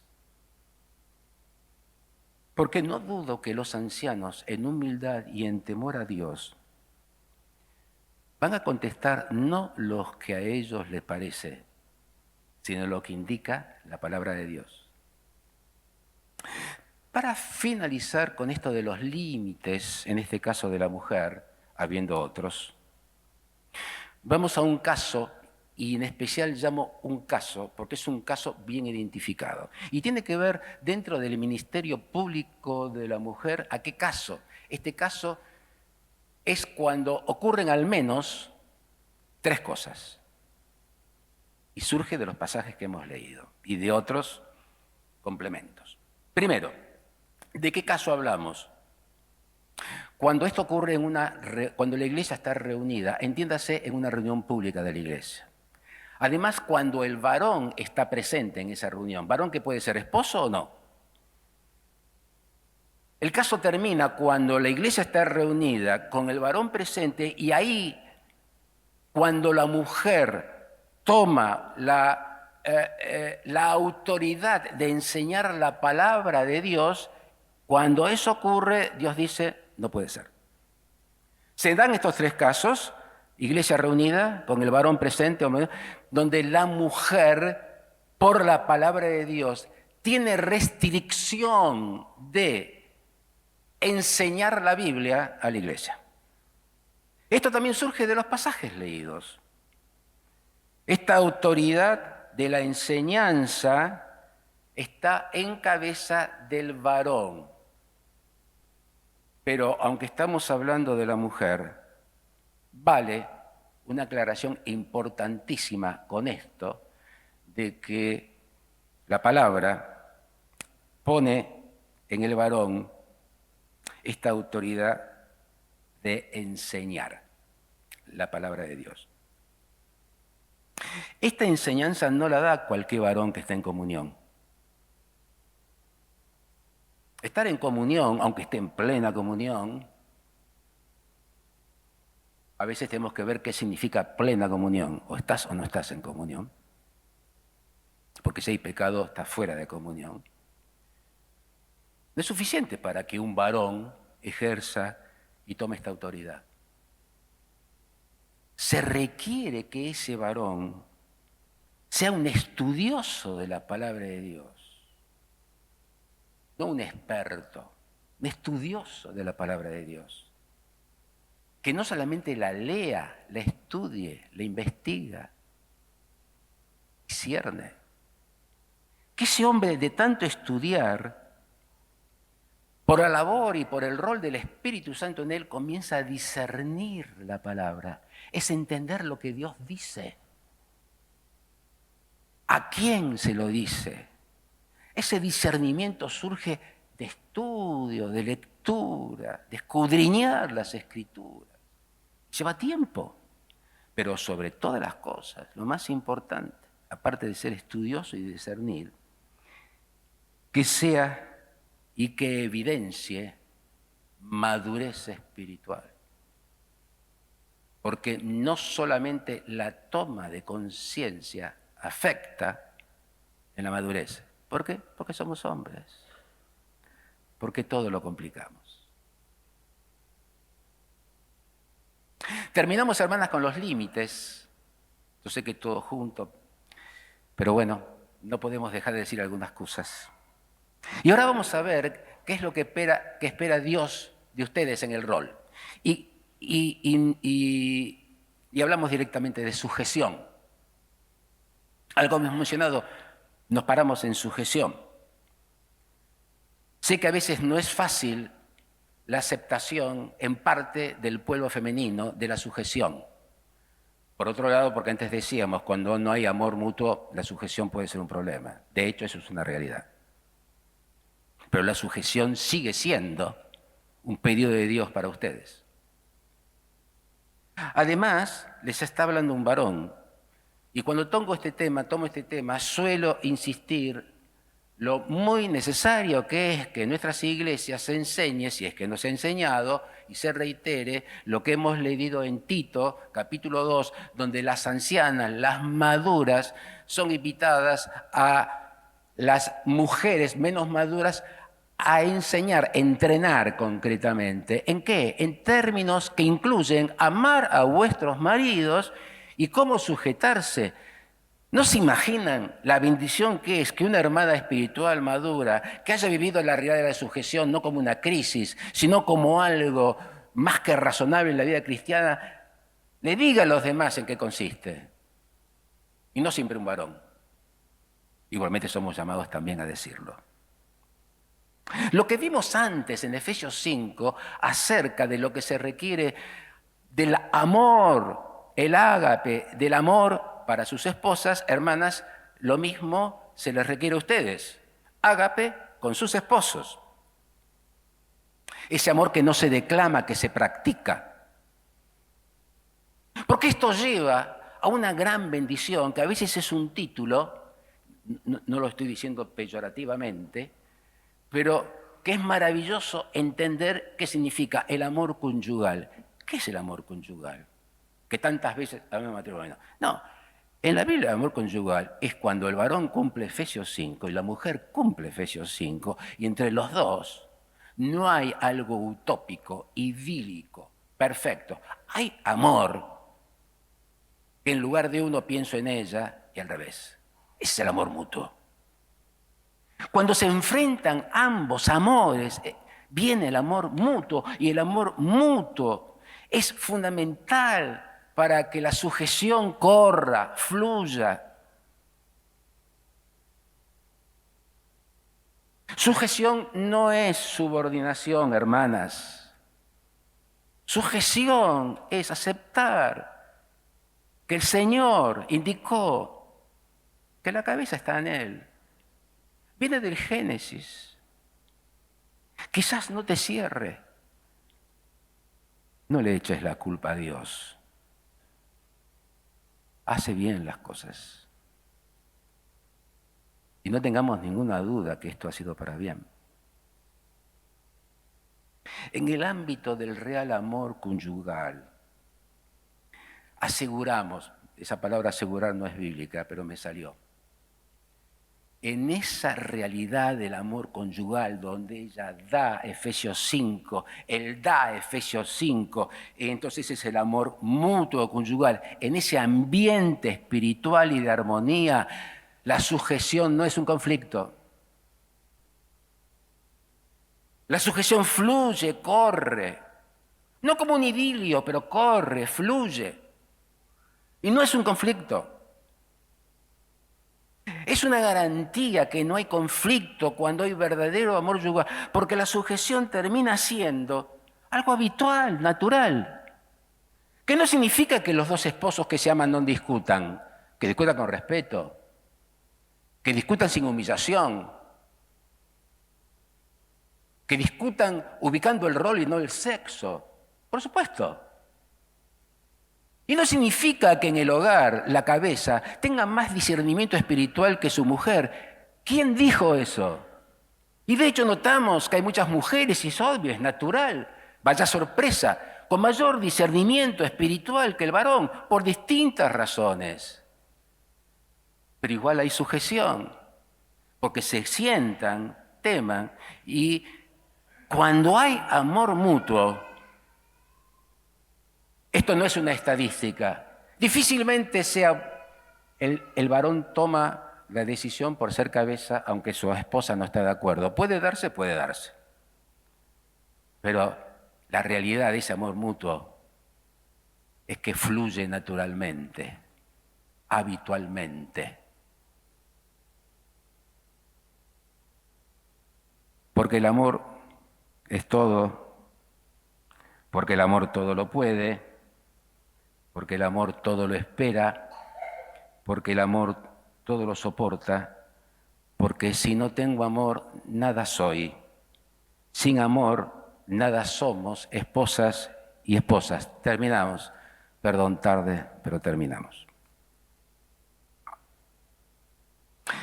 Porque no dudo que los ancianos, en humildad y en temor a Dios, van a contestar no lo que a ellos les parece, sino lo que indica la palabra de Dios. Para finalizar con esto de los límites, en este caso de la mujer, habiendo otros, vamos a un caso, y en especial llamo un caso, porque es un caso bien identificado. Y tiene que ver dentro del ministerio público de la mujer, ¿a qué caso? Este caso es cuando ocurren al menos 3 cosas. Y surge de los pasajes que hemos leído y de otros complementos. Primero, ¿de qué caso hablamos? Cuando esto ocurre cuando la iglesia está reunida, entiéndase en una reunión pública de la iglesia. Además, cuando el varón está presente en esa reunión, varón que puede ser esposo o no. El caso termina cuando la iglesia está reunida con el varón presente y ahí, cuando la mujer toma la autoridad de enseñar la palabra de Dios, cuando eso ocurre, Dios dice, no puede ser. Se dan estos 3 casos, iglesia reunida con el varón presente, donde la mujer, por la palabra de Dios, tiene restricción de enseñar la Biblia a la iglesia. Esto también surge de los pasajes leídos. Esta autoridad de la enseñanza está en cabeza del varón. Pero aunque estamos hablando de la mujer, vale una aclaración importantísima con esto, de que la palabra pone en el varón esta autoridad de enseñar la palabra de Dios. Esta enseñanza no la da cualquier varón que esté en comunión. Estar en comunión, aunque esté en plena comunión, a veces tenemos que ver qué significa plena comunión. O estás o no estás en comunión. Porque si hay pecado, estás fuera de comunión. No es suficiente para que un varón ejerza y tome esta autoridad. Se requiere que ese varón sea un estudioso de la palabra de Dios. No un experto, un estudioso de la palabra de Dios. Que no solamente la lea, la estudie, la investiga, cierne. Que ese hombre de tanto estudiar, por la labor y por el rol del Espíritu Santo en él, comienza a discernir la palabra. Es entender lo que Dios dice. ¿A quién se lo dice? Ese discernimiento surge de estudio, de lectura, de escudriñar las Escrituras. Lleva tiempo, pero sobre todas las cosas, lo más importante, aparte de ser estudioso y discernir, que sea y que evidencie madurez espiritual. Porque no solamente la toma de conciencia afecta en la madurez. ¿Por qué? Porque somos hombres. Porque todo lo complicamos. Terminamos, hermanas, con los límites. Yo sé que todo junto, pero bueno, no podemos dejar de decir algunas cosas. Y ahora vamos a ver qué es lo que espera Dios de ustedes en el rol. Y hablamos directamente de sujeción. Algo hemos mencionado, nos paramos en sujeción. Sé que a veces no es fácil la aceptación en parte del pueblo femenino de la sujeción. Por otro lado, porque antes decíamos, cuando no hay amor mutuo, la sujeción puede ser un problema. De hecho, eso es una realidad. Pero la sujeción sigue siendo un pedido de Dios para ustedes. Además, les está hablando un varón. Y cuando tomo este tema, suelo insistir lo muy necesario que es que en nuestras iglesias se enseñe, si es que nos ha enseñado, y se reitere lo que hemos leído en Tito, capítulo 2, donde las ancianas, las maduras, son invitadas a las mujeres menos maduras a enseñar, entrenar concretamente. ¿En qué? En términos que incluyen amar a vuestros maridos y cómo sujetarse. ¿No se imaginan la bendición que es que una hermana espiritual madura, que haya vivido la realidad de la sujeción no como una crisis, sino como algo más que razonable en la vida cristiana, le diga a los demás en qué consiste? Y no siempre un varón. Igualmente somos llamados también a decirlo. Lo que vimos antes en Efesios 5 acerca de lo que se requiere del amor, el ágape, del amor para sus esposas, hermanas, lo mismo se les requiere a ustedes. Ágape con sus esposos. Ese amor que no se declama, que se practica. Porque esto lleva a una gran bendición, que a veces es un título, no lo estoy diciendo peyorativamente, pero que es maravilloso entender qué significa el amor conyugal. ¿Qué es el amor conyugal? Que tantas veces hablamos de matrimonio. No, en la Biblia el amor conyugal es cuando el varón cumple Efesios 5 y la mujer cumple Efesios 5, y entre los dos no hay algo utópico, idílico, perfecto. Hay amor, que en lugar de uno pienso en ella y al revés. Ese es el amor mutuo. Cuando se enfrentan ambos amores, viene el amor mutuo, y el amor mutuo es fundamental para que la sujeción corra, fluya. Sujeción no es subordinación, hermanas. Sujeción es aceptar que el Señor indicó que la cabeza está en Él. Viene del Génesis. Quizás no te cierre. No le eches la culpa a Dios. Hace bien las cosas. Y no tengamos ninguna duda que esto ha sido para bien. En el ámbito del real amor conyugal, aseguramos, esa palabra asegurar no es bíblica, pero me salió. En esa realidad del amor conyugal donde ella da Efesios 5, él da Efesios 5, entonces es el amor mutuo conyugal. En ese ambiente espiritual y de armonía, la sujeción no es un conflicto. La sujeción fluye, corre. No como un idilio, pero corre, fluye. Y no es un conflicto. Es una garantía que no hay conflicto cuando hay verdadero amor conyugal, porque la sujeción termina siendo algo habitual, natural. Que no significa que los dos esposos que se aman no discutan, que discutan con respeto, que discutan sin humillación, que discutan ubicando el rol y no el sexo. Por supuesto. Y no significa que en el hogar la cabeza tenga más discernimiento espiritual que su mujer. ¿Quién dijo eso? Y de hecho notamos que hay muchas mujeres, y es obvio, es natural, vaya sorpresa, con mayor discernimiento espiritual que el varón, por distintas razones. Pero igual hay sujeción, porque se sientan, teman, y cuando hay amor mutuo, esto no es una estadística, difícilmente el varón toma la decisión por ser cabeza, aunque su esposa no está de acuerdo. Puede darse. Pero la realidad de ese amor mutuo es que fluye naturalmente, habitualmente. Porque el amor es todo, porque el amor todo lo puede, porque el amor todo lo espera, porque el amor todo lo soporta, porque si no tengo amor, nada soy. Sin amor, nada somos, esposas y esposas. Terminamos. Perdón, tarde, pero terminamos.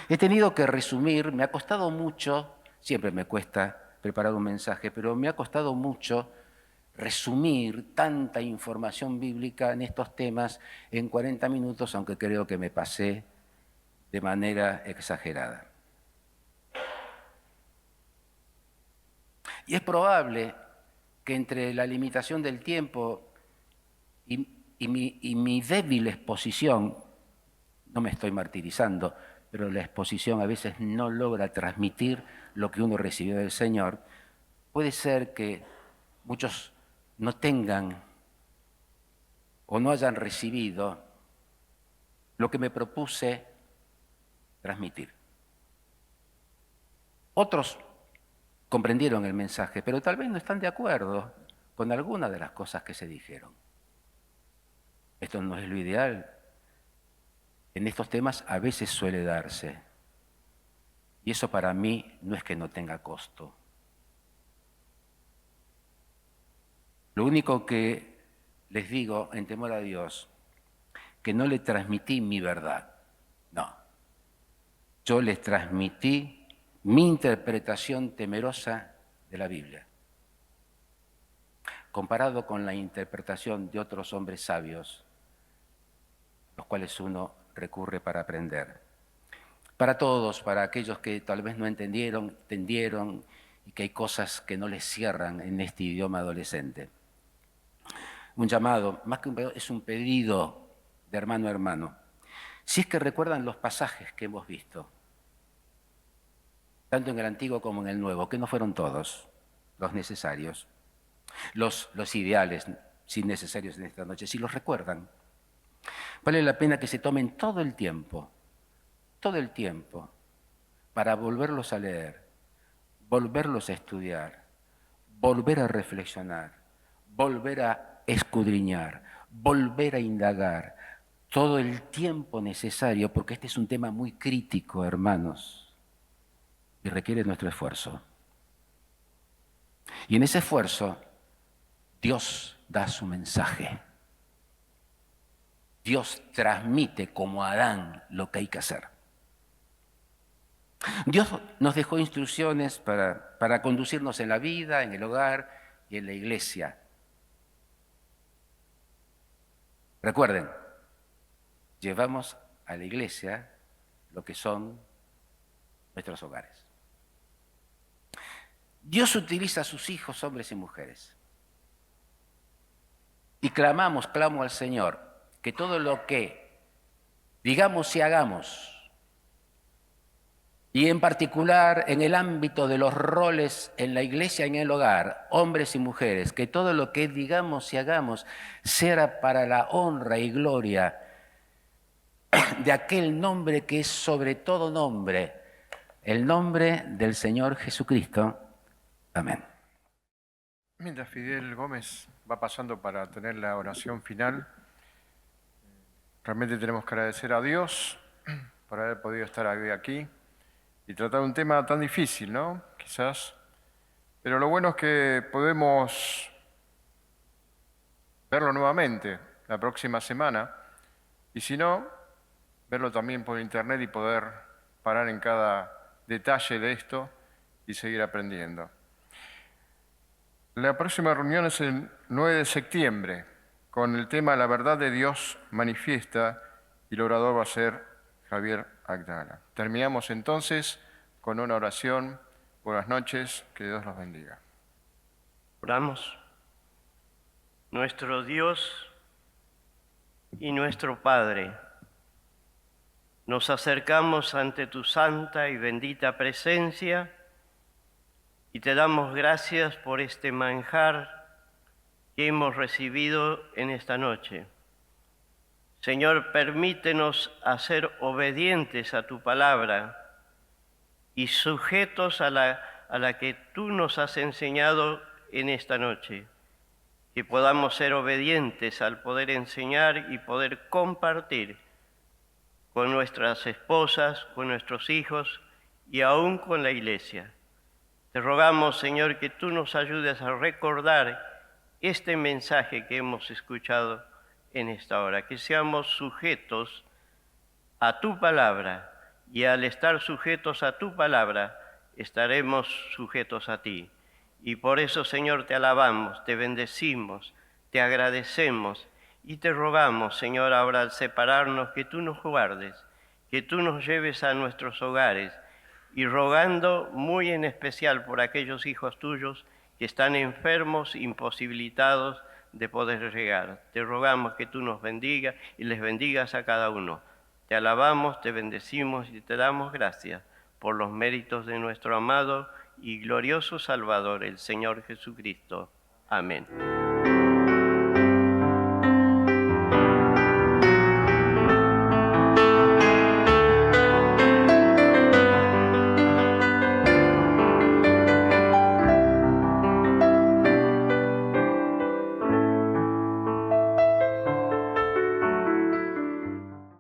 He tenido que resumir, me ha costado mucho, siempre me cuesta preparar un mensaje, pero me ha costado mucho resumir tanta información bíblica en estos temas en 40 minutos, aunque creo que me pasé de manera exagerada. Y es probable que entre la limitación del tiempo y mi débil exposición, no me estoy martirizando, pero la exposición a veces no logra transmitir lo que uno recibió del Señor, puede ser que muchos no tengan o no hayan recibido lo que me propuse transmitir. Otros comprendieron el mensaje, pero tal vez no están de acuerdo con alguna de las cosas que se dijeron. Esto no es lo ideal. En estos temas a veces suele darse. Y eso para mí no es que no tenga costo. Lo único que les digo en temor a Dios, que no le transmití mi verdad. No. Yo les transmití mi interpretación temerosa de la Biblia, comparado con la interpretación de otros hombres sabios, los cuales uno recurre para aprender. Para todos, para aquellos que tal vez no entendieron y que hay cosas que no les cierran en este idioma adolescente. Un llamado, más que un pedido, es un pedido de hermano a hermano. Si es que recuerdan los pasajes que hemos visto, tanto en el Antiguo como en el Nuevo, que no fueron todos los necesarios, los ideales, sí necesarios en esta noche, si los recuerdan, vale la pena que se tomen todo el tiempo, para volverlos a leer, volverlos a estudiar, volver a reflexionar, volver a escudriñar, volver a indagar, todo el tiempo necesario, porque este es un tema muy crítico, hermanos, y requiere nuestro esfuerzo. Y en ese esfuerzo, Dios da su mensaje. Dios transmite como a Adán lo que hay que hacer. Dios nos dejó instrucciones para conducirnos en la vida, en el hogar y en la iglesia. Recuerden, llevamos a la iglesia lo que son nuestros hogares. Dios utiliza a sus hijos, hombres y mujeres. Y clamo al Señor, que todo lo que digamos y hagamos, y en particular en el ámbito de los roles en la iglesia y en el hogar, hombres y mujeres, que todo lo que digamos y hagamos sea para la honra y gloria de aquel nombre que es sobre todo nombre, el nombre del Señor Jesucristo. Amén. Mientras Fidel Gómez va pasando para tener la oración final, realmente tenemos que agradecer a Dios por haber podido estar hoy aquí y tratar un tema tan difícil, ¿no? Quizás Pero lo bueno es que podemos verlo nuevamente la próxima semana y si no, verlo también por internet y poder parar en cada detalle de esto y seguir aprendiendo. La próxima reunión es el 9 de septiembre con el tema La verdad de Dios manifiesta y el orador va a ser Javier Agdala. Terminamos entonces con una oración. Buenas noches, que Dios los bendiga. Oramos. Nuestro Dios y nuestro Padre, nos acercamos ante tu santa y bendita presencia y te damos gracias por este manjar que hemos recibido en esta noche. Señor, permítenos hacer obedientes a tu palabra y sujetos a la que tú nos has enseñado en esta noche. Que podamos ser obedientes al poder enseñar y poder compartir con nuestras esposas, con nuestros hijos y aún con la Iglesia. Te rogamos, Señor, que tú nos ayudes a recordar este mensaje que hemos escuchado en esta hora, que seamos sujetos a tu palabra y al estar sujetos a tu palabra, estaremos sujetos a ti. Y por eso, Señor, te alabamos, te bendecimos, te agradecemos y te rogamos, Señor, ahora al separarnos, que tú nos guardes, que tú nos lleves a nuestros hogares y rogando muy en especial por aquellos hijos tuyos que están enfermos, imposibilitados de poder llegar. Te rogamos que tú nos bendigas y les bendigas a cada uno. Te alabamos, te bendecimos y te damos gracias por los méritos de nuestro amado y glorioso Salvador, el Señor Jesucristo. Amén.